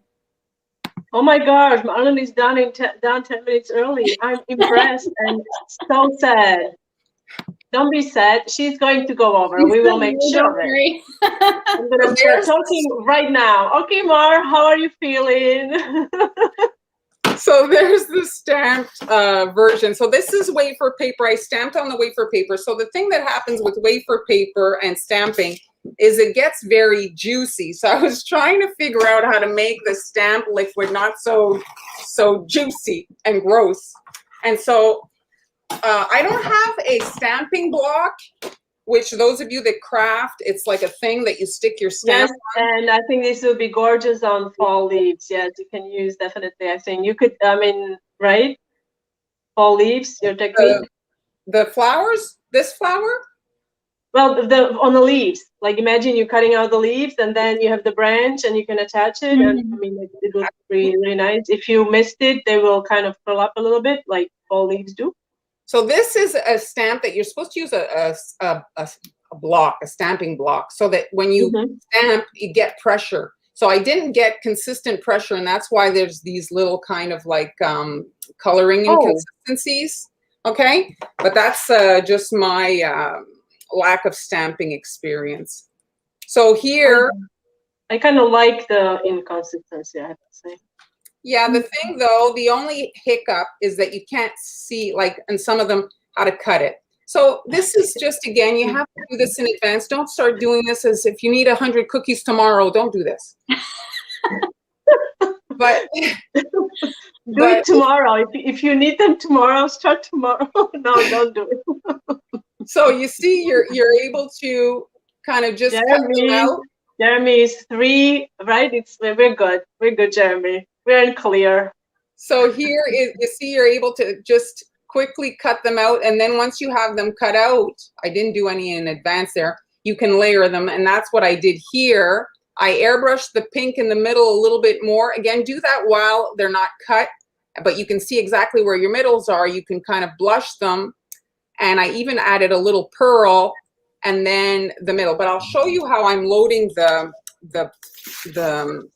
Oh my gosh, Marlon is done 10 minutes early. I'm impressed and so sad. Don't be sad. She's going to go over. We will make sure of it. I'm going to start talking right now. Okay, Mar, how are you feeling? So there's the stamped version. So this is wafer paper. I stamped on the wafer paper. So the thing that happens with wafer paper and stamping is it gets very juicy. So I was trying to figure out how to make the stamp liquid not so juicy and gross. And so I don't have a stamping block, which those of you that craft, it's like a thing that you stick your stamp on. And I think this would be gorgeous on fall leaves. Yes, you can use definitely. I think you could, I mean, right? Fall leaves, your technique. The flowers, this flower? Well, on the leaves, like imagine you're cutting out the leaves and then you have the branch and you can attach it. And I mean, it looks really, really nice. If you missed it, they will kind of curl up a little bit like fall leaves do. So this is a stamp that you're supposed to use a block, a stamping block, so that when you stamp, you get pressure. So I didn't get consistent pressure, and that's why there's these little kind of like coloring inconsistencies. Okay, but that's just my lack of stamping experience. So here, I kind of like the inconsistency, I have to say. Yeah, the thing though, the only hiccup is that you can't see, like, in some of them, how to cut it. So this is just, again, you have to do this in advance. Don't start doing this as if you need 100 cookies tomorrow. Don't do this. But do it tomorrow. If you need them tomorrow, start tomorrow. No, don't do it. So you see, you're able to kind of just cut them out. Jeremy is 3, right? We're good. We're good, Jeremy. We're in clear. So here is, you see, you're able to just quickly cut them out. And then once you have them cut out, I didn't do any in advance there, you can layer them. And that's what I did here. I airbrushed the pink in the middle a little bit more. Again, do that while they're not cut, but you can see exactly where your middles are. You can kind of blush them. And I even added a little pearl and then the middle. But I'll show you how I'm loading the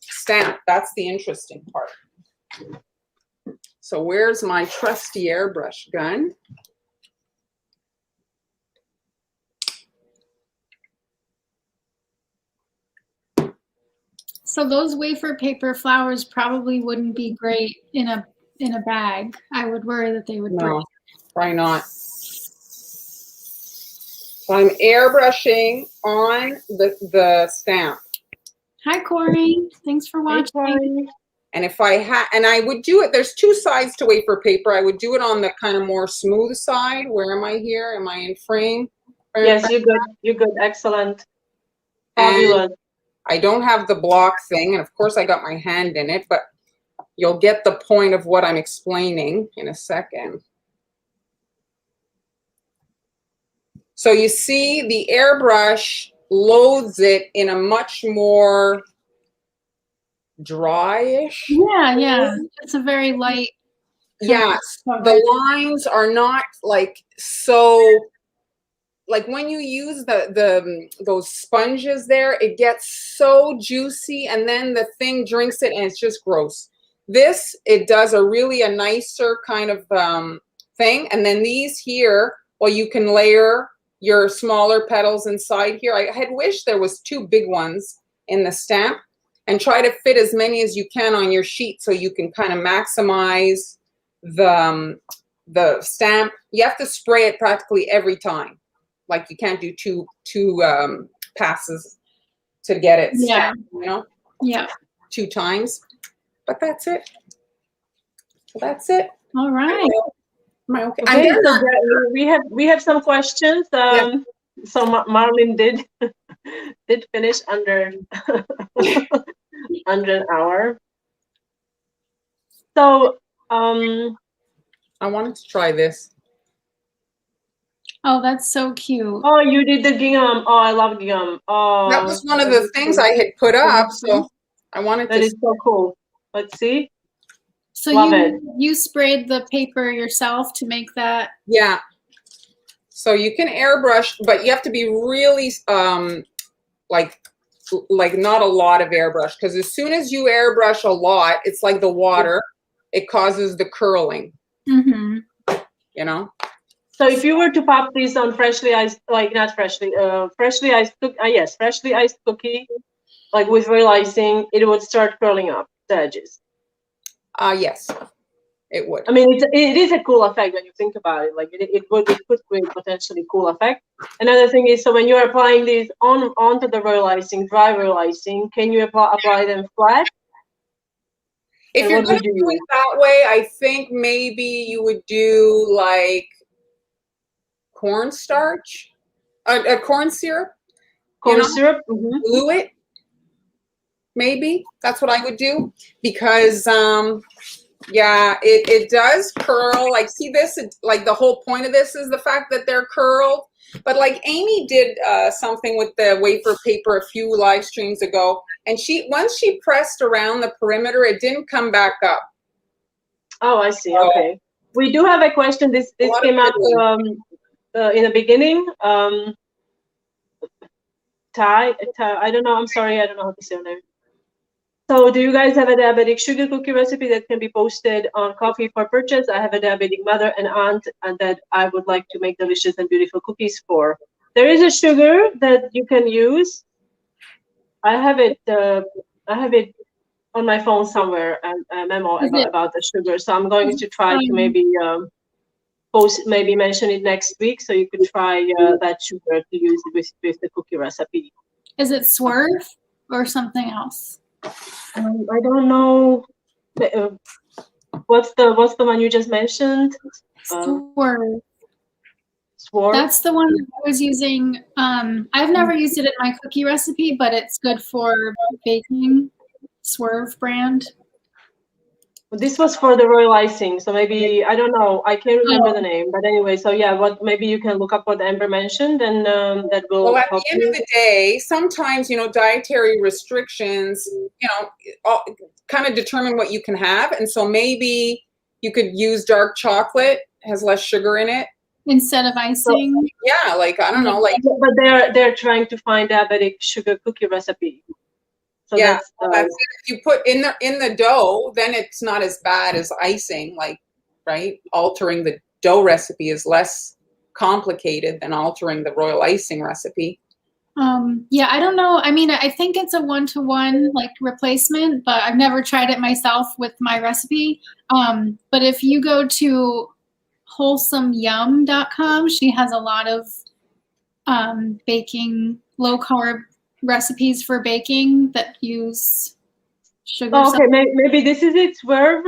stamp. That's the interesting part. So where's my trusty airbrush gun? So those wafer paper flowers probably wouldn't be great in a bag. I would worry that they would break. No, probably not. So I'm airbrushing on the stamp. Hi, Corey. Thanks for watching. And if I had, and I would do it, there's 2 sides to wafer paper. I would do it on the kind of more smooth side. Where am I here? Am I in frame? Yes, you're good. You're good. Excellent. Fabulous. I don't have the block thing. And of course I got my hand in it, but you'll get the point of what I'm explaining in a second. So you see the airbrush loads it in a much more dryish. Yeah. It's a very light. Yes, the lines are not like so. Like when you use those sponges there, it gets so juicy, and then the thing drinks it, and it's just gross. This, it does a nicer kind of thing, and then these here, well, you can layer your smaller petals inside here. I had wished there was 2 big ones in the stamp, and try to fit as many as you can on your sheet so you can kind of maximize the stamp. You have to spray it practically every time. Like you can't do two passes to get it stamped, you know? Yeah. 2 times. But that's it. So that's it. All right. Am I okay? Okay, so we have some questions. So Marlene did finish under under an hour. So I wanted to try this. Oh, that's so cute. Oh, you did the gingham. Oh, I love gingham. Oh, that was one of the things I had put up, so I wanted to. That is so cool. Let's see. So Love you sprayed the paper yourself to make that? Yeah. So you can airbrush, but you have to be really like not a lot of airbrush, because as soon as you airbrush a lot, it's like the water, it causes the curling. Mm-hmm. You know. So if you were to pop these on freshly iced, like not freshly, freshly iced cookie, like with real icing, it would start curling up the edges. Yes. It would. I mean, it is a cool effect when you think about it. Like it could create potentially cool effect. Another thing is, so when you're applying these onto the royal icing, dry royal icing, can you apply them flat? If And you're what going would to you do it use? that way, I think maybe you would do like cornstarch, a corn syrup, Corn syrup? Mm-hmm. glue it. Maybe that's what I would do, because yeah, it does curl. Like, see this, like the whole point of this is the fact that they're curled. But like Amy did something with the wafer paper a few live streams ago, and once she pressed around the perimeter, it didn't come back up. Oh, I see. Okay. We do have a question. This came up in the beginning. Ty, I don't know. I'm sorry. I don't know how to say your name. So do you guys have a diabetic sugar cookie recipe that can be posted on Coffee for Purchase? I have a diabetic mother and aunt, and that I would like to make delicious and beautiful cookies for. There is a sugar that you can use. I have it on my phone somewhere, a memo about the sugar. So I'm going to try to maybe maybe mention it next week, so you could try that sugar to use it with the cookie recipe. Is it Swerve or something else? I don't know. What's the one you just mentioned? Swerve. Swerve. That's the one that I was using. I've never used it in my cookie recipe, but it's good for baking. Swerve brand. This was for the royal icing, so maybe I don't know. I can't remember the name, but anyway. So yeah, maybe you can look up what Amber mentioned, and that will. Well, at the end of the day, sometimes dietary restrictions, kind of determine what you can have, and so maybe you could use dark chocolate, has less sugar in it instead of icing. So, yeah, like I don't know, like. But they're trying to find diabetic sugar cookie recipe. So yeah, that's it. If you put in the dough, then it's not as bad as icing. Like, right? Altering the dough recipe is less complicated than altering the royal icing recipe. Yeah, I don't know. I mean, I think it's a 1-to-1 like replacement, but I've never tried it myself with my recipe. But if you go to wholesomeyum.com, she has a lot of baking, low carb recipes for baking that use sugar. Oh, okay, maybe this is it. Swerve.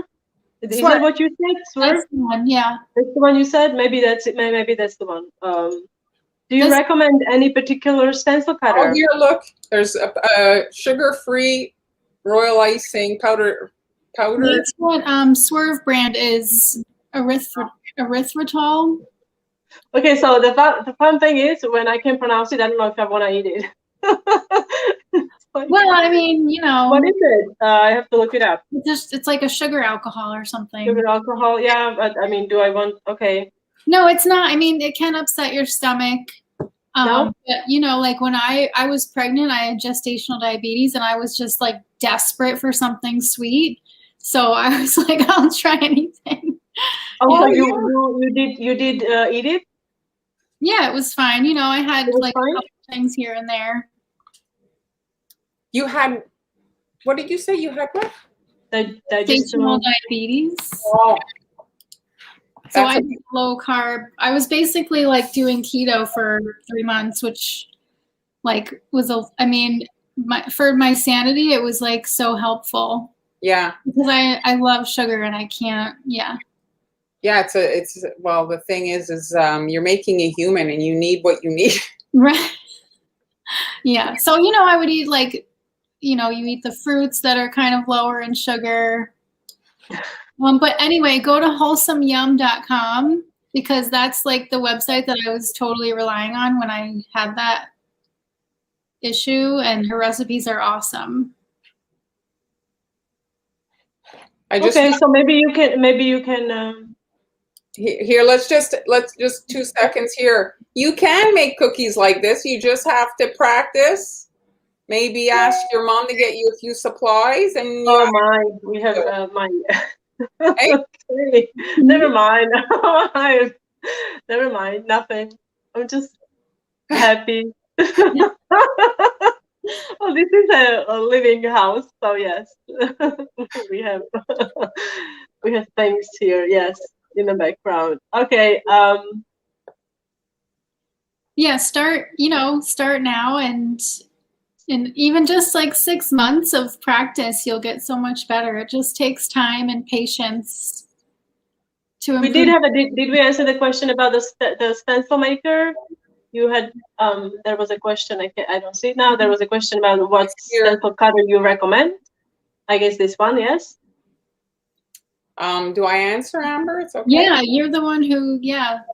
Is that what you said? Swerve. That's the one. Yeah. That's the one you said. Maybe that's it. Maybe that's the one. Do you recommend any particular stencil cutter? Oh, here, look. There's a sugar-free royal icing powder. That's what Swerve brand is. Erythritol. Okay, so the fun thing is when I can pronounce it, I don't know if I want to eat it. Well, I mean, what is it? I have to look it up. It's like a sugar alcohol or something. Sugar alcohol, yeah. But I mean, do I want? Okay. No, it's not. I mean, it can upset your stomach. No? But, like when I was pregnant, I had gestational diabetes, and I was just like desperate for something sweet. So I was like, I'll try anything. Oh, so you did eat it? Yeah, it was fine. I had like a couple things here and there. You had, what did you say? You had what? Gestational diabetes. Oh. So I did low carb. I was basically like doing keto for 3 months, which like was for my sanity, it was like so helpful. Yeah. Because I love sugar and I can't. Yeah. Yeah. Well, the thing is you're making a human and you need what you need. Right. Yeah. So, I would eat like, you eat the fruits that are kind of lower in sugar. But anyway, go to wholesomeyum.com because that's like the website that I was totally relying on when I had that issue, and her recipes are awesome. Okay, so maybe you can. Here, let's just 2 seconds here. You can make cookies like this. You just have to practice. Maybe ask your mom to get you a few supplies, and we have mine. Hey. Okay. Never mind. Never mind. Nothing. I'm just happy. Well, this is a living house, so yes. we have we have things here. Yes, in the background. Okay. Yeah, start now, and even just like 6 months of practice, you'll get so much better. It just takes time and patience to improve. We did have did we answer the question about the stencil maker? You had there was a question. I don't see it now. There was a question about what stencil cutter you recommend. I guess this one, yes. Do I answer, Amber? It's okay. Yeah, you're the one who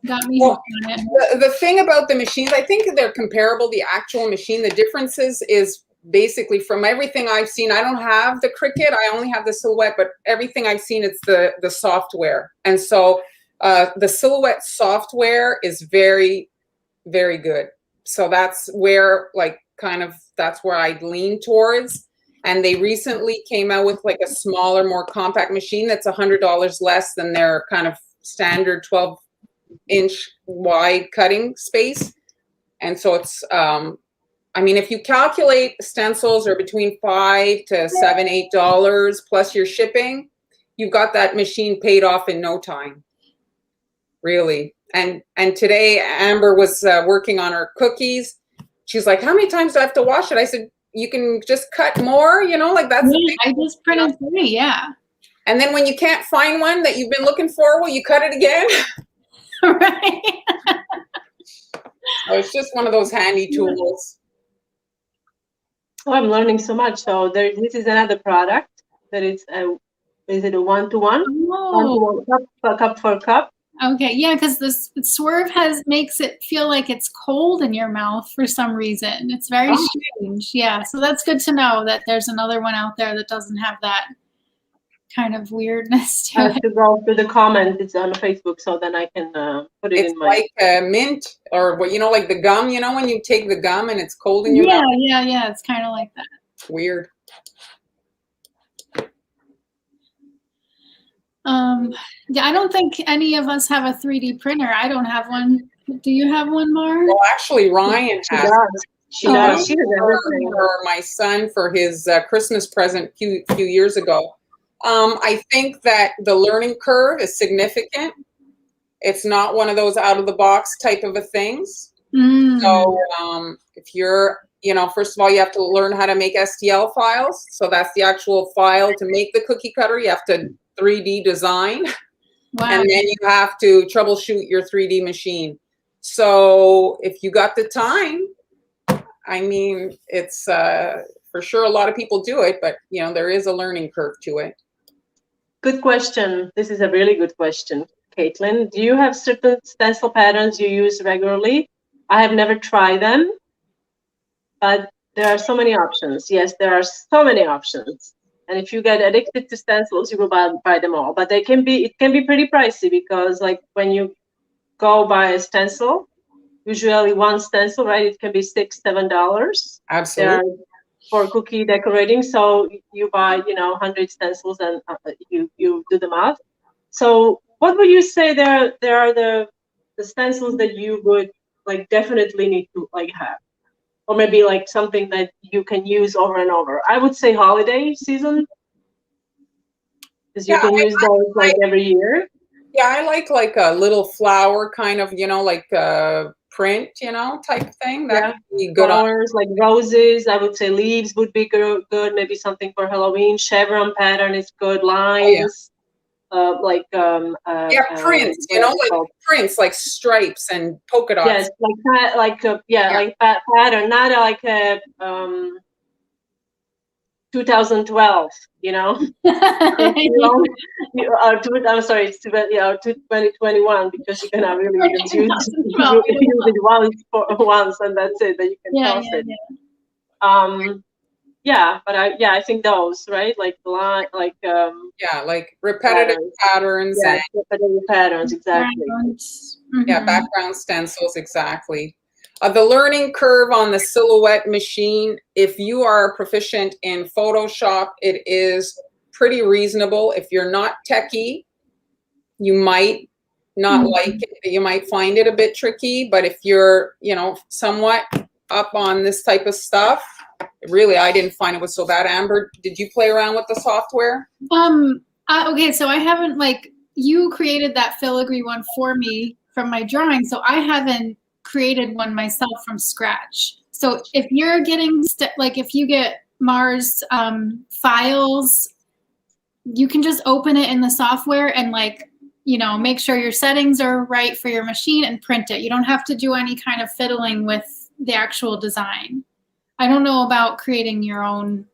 got me hooked on it. The thing about the machines, I think they're comparable. The actual machine, the differences is basically from everything I've seen. I don't have the Cricut. I only have the Silhouette, but everything I've seen, it's the software. And so the Silhouette software is very, very good. So that's where that's where I lean towards. And they recently came out with like a smaller, more compact machine that's $100 less than their kind of standard 12-inch wide cutting space. And so it's, I mean, if you calculate stencils are between $5 to $7, $8 plus your shipping, you've got that machine paid off in no time, really. And today Amber was working on her cookies. She's like, how many times do I have to wash it? I said, you can just cut more, like that's I just printed 3, yeah. And then when you can't find one that you've been looking for, well, you cut it again. Right. So it's just one of those handy tools. Oh, I'm learning so much. So this is another product that is it a one-to-one? Oh. 1-to-1 cup for cup. Okay, yeah, because this Swerve makes it feel like it's cold in your mouth for some reason. It's very strange. Yeah, so that's good to know that there's another one out there that doesn't have that kind of weirdness to I it. have to go to the comment. It's on Facebook, so then I can put it in my... It's like mint, or like the gum, when you take the gum and it's cold in your mouth? Yeah, it's kind of like that. Weird. Yeah, I don't think any of us have a 3D printer. I don't have one. Do you have one, Mar? Well, actually, Ryan has. She does. She does everything. For my son for his Christmas present few years ago. I think that the learning curve is significant. It's not one of those out of the box type of a things. So if you're, first of all, you have to learn how to make STL files. So that's the actual file to make the cookie cutter. You have to 3D design. Wow. And then you have to troubleshoot your 3D machine. So if you got the time, I mean, it's for sure a lot of people do it, but there is a learning curve to it. Good question. This is a really good question, Caitlin. Do you have certain stencil patterns you use regularly? I have never tried them, but there are so many options. Yes, there are so many options. And if you get addicted to stencils, you will buy them all. But it can be pretty pricey because, like, when you go buy a stencil, usually one stencil, right? It can be $6, $7. Absolutely. For cookie decorating. So you buy, 100 stencils and you do the math. So what would you say there are the stencils that you would definitely need to have? Or maybe something that you can use over and over. I would say holiday season, because you can use those every year. Yeah, I like a little flower kind of, print, type thing. That would be good. Flowers like roses. I would say leaves would be good. Maybe something for Halloween. Chevron pattern is good. Lines. Prints, prints like stripes and polka dots. Yes, like pattern, not like a 2012, I'm sorry, it's 2021, because you cannot really use it once and that's it, that you can toss it. But I think those, right? Like repetitive patterns. Yeah, repetitive patterns, exactly. Yeah, background stencils, exactly. The learning curve on the Silhouette machine, if you are proficient in Photoshop, it is pretty reasonable. If you're not techie, you might not like it. You might find it a bit tricky, but if you're, somewhat up on this type of stuff, Really, I didn't find it was so bad. Amber, did you play around with the software? Okay, so I haven't, like, you created that filigree one for me from my drawing, so I haven't created one myself from scratch. So if you're getting, like, if you get Mars files, you can just open it in the software and, like, you know, make sure your settings are right for your machine and print it. You don't have to do any kind of fiddling with the actual design. I don't know about creating your own.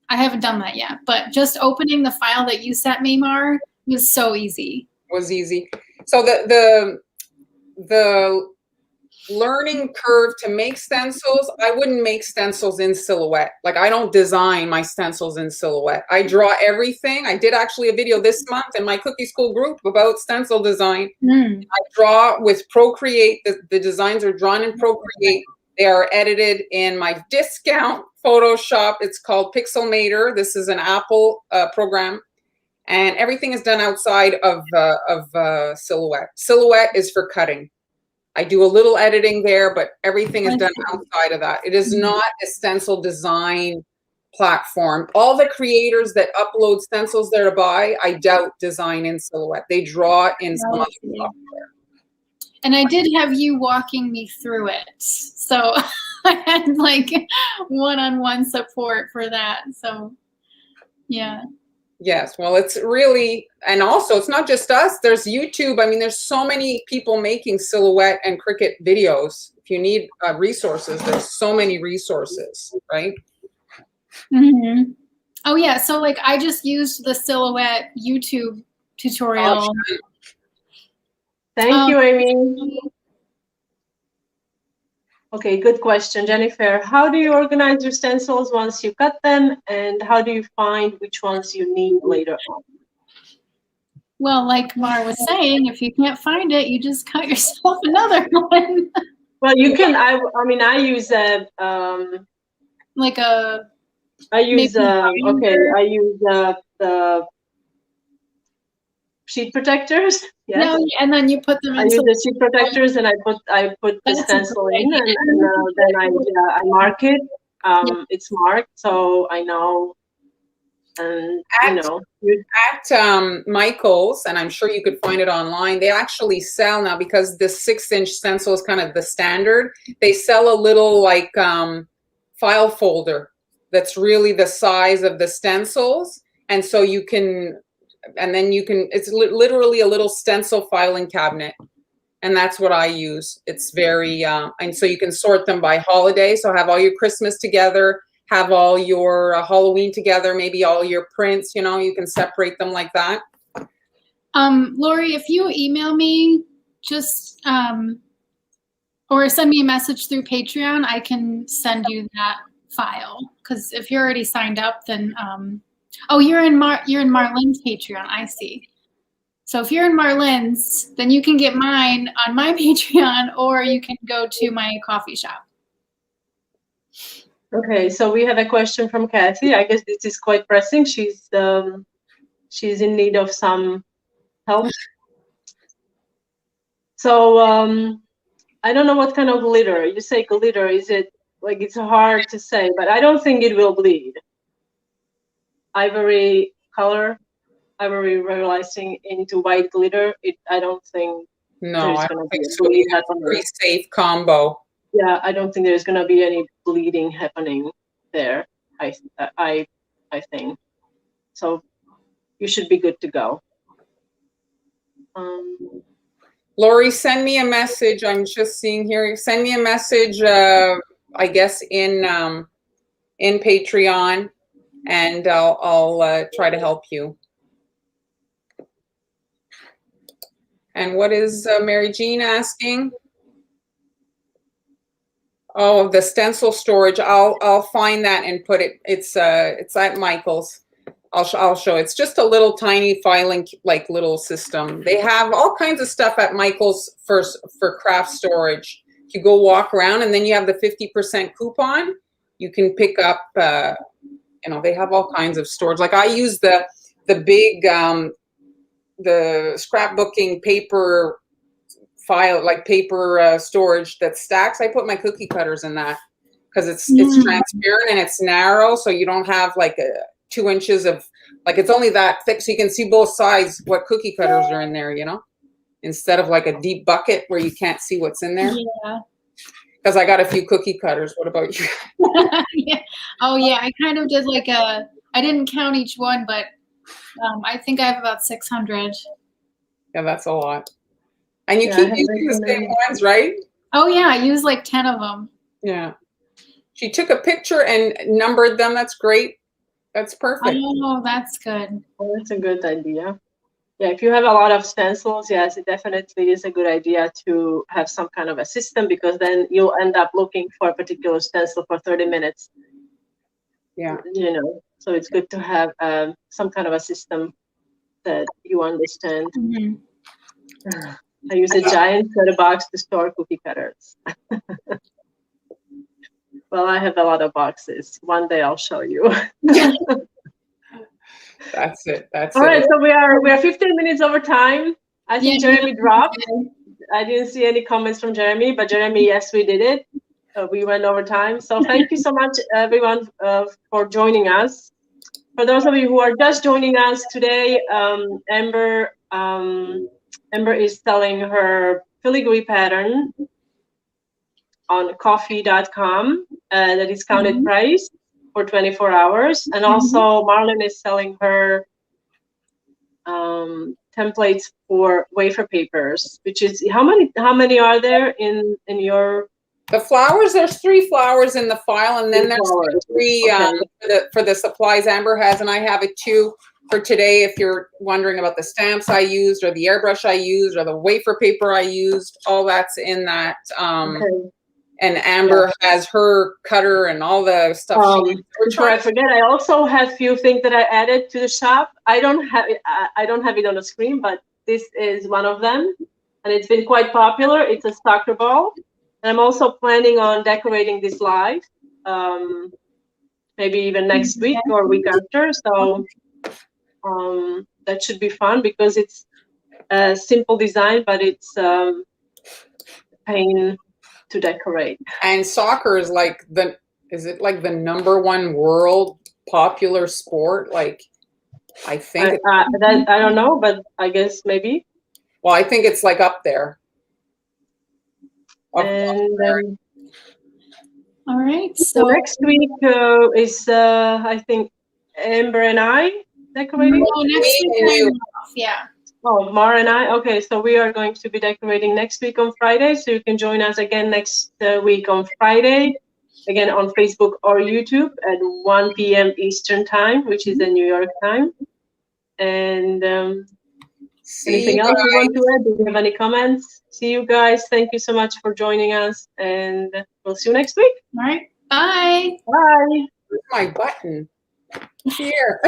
I haven't done that yet, but just opening the file that you sent me, Mar, was so easy. Was easy. So the learning curve to make stencils, I wouldn't make stencils in Silhouette. Like, I don't design my stencils in Silhouette. I draw everything. I did actually a video this month in my Cookie School group about stencil design. I draw with Procreate. The designs are drawn in Procreate. They are edited in my discount Photoshop. It's called Pixelmator. This is an Apple program. And everything is done outside of Silhouette. Silhouette is for cutting. I do a little editing there, but everything is done outside of that. It is not a stencil design platform. All the creators that upload stencils there to buy, I doubt design in Silhouette. They draw in some other software. And I did have you walking me through it. So I had, like, one-on-one support for that. So, yeah. Yes, well, it's really, and also it's not just us. There's YouTube. I mean, there's so many people making Silhouette and Cricut videos. If you need resources, there's so many resources, right? Mm-hmm. Oh, yeah. So, like, I just used the Silhouette YouTube tutorial. Thank you, Amy. Okay, good question, Jennifer. How do you organize your stencils once you cut them, and how do you find which ones you need later on? Well, like Mar was saying, if you can't find it, you just cut yourself another one. Well, you can. I mean, I use like a. I use okay. I use the sheet protectors. Yes. No, and then you put them I into. use the sheet protectors, and I put the stencil in, and then I mark it. It's marked, so I know. And at Michael's, and I'm sure you could find it online, they actually sell now, because the 6-inch stencil is kind of the standard. They sell a little, like, file folder that's really the size of the stencils, and so you can, and then you can, it's literally a little stencil filing cabinet, and that's what I use. It's very and so you can sort them by holiday, so have all your Christmas together, have all your Halloween together, maybe all your prints, you know, you can separate them like that. Lori, if you email me, just, or send me a message through Patreon, I can send you that file. Because if you're already signed up, then, oh, you're in Marlene's Patreon, I see. So if you're in Marlene's, then you can get mine on my Patreon, or you can go to my coffee shop. Okay, so we have a question from Kathy. I guess this is quite pressing. She's in need of some help. So I don't know what kind of glitter. You say glitter. Is it, like, it's hard to say, but I don't think it will bleed. Ivory color, ivory realizing into white glitter. I don't think. No, I don't think so. It's a pretty safe combo. Yeah, I don't think there's gonna be any bleeding happening there. I think so. You should be good to go. Lori, send me a message. I'm just seeing here. Send me a message. I guess in Patreon, and I'll try to help you. And what is Mary Jean asking? Oh, the stencil storage. I'll find that and put it. It's at Michael's. I'll show. It's just a little tiny filing, like, little system. They have all kinds of stuff at Michael's for craft storage. You go walk around, and then you have the 50% coupon. You can pick up. You know, they have all kinds of storage. Like, I use the big the scrapbooking paper file, like paper storage that stacks. I put my cookie cutters in that. because it's Mm. transparent and it's narrow, so you don't have like 2 inches of, like, it's only that thick, so you can see both sides what cookie cutters are in there, you know, instead of like a deep bucket where you can't see what's in there. Yeah. Because I got a few cookie cutters. What about you? Yeah. Oh yeah, I kind of did like I didn't count each one, but I think I have about 600. Yeah, that's a lot. And you Yeah, I keep have using the same recommended. ones, right? Oh yeah, I used like 10 of them. Yeah. She took a picture and numbered them. That's great. That's perfect. Oh, that's good. Oh, that's a good idea. Yeah, if you have a lot of stencils, yes, it definitely is a good idea to have some kind of a system, because then you'll end up looking for a particular stencil for 30 minutes. Yeah. You know, so it's good to have some kind of a system that you understand. Mhm. I use a giant set box to store cookie cutters. Well, I have a lot of boxes. One day I'll show you. That's it. That's All right, it. so we are 15 minutes over time. I think Yeah. Jeremy dropped. I didn't see any comments from Jeremy, but Jeremy, yes, we did it. We went over time. So thank you so much, everyone, for joining us. For those of you who are just joining us today, Amber is selling her filigree pattern on coffee.com at a discounted price for 24 hours. And also Marlon is selling her templates for wafer papers, which is how many are there in your? The flowers, there's 3 flowers in the file, and then there's flowers. 3 Okay. for the supplies Amber has, and I have it too for today. If you're wondering about the stamps I used, or the airbrush I used, or the wafer paper I used, all that's in that. Okay. And Amber has her cutter and all the stuff. Before I forget, I also have few things that I added to the shop. I don't have it on the screen, but this is one of them, and it's been quite popular. It's a soccer ball, and I'm also planning on decorating this live, maybe even next week or week after. So that should be fun, because it's a simple design, but it's pain to decorate. And soccer is like is it like the #1 world popular sport? Like, I think. I don't know, but I guess maybe. Well, I think it's like up there. And all right. So next week is I think Amber and I decorating. No, next week I'm off. Yeah. Oh, Mara and I. Okay, so we are going to be decorating next week on Friday. So you can join us again next week on Friday, again on Facebook or YouTube at 1 p.m. Eastern time, which is the New York time. And anything else you want to add? Do you have any comments? See you guys. Thank you so much for joining us, and we'll see you next week. All right. Bye. Bye. Where's my button? Here.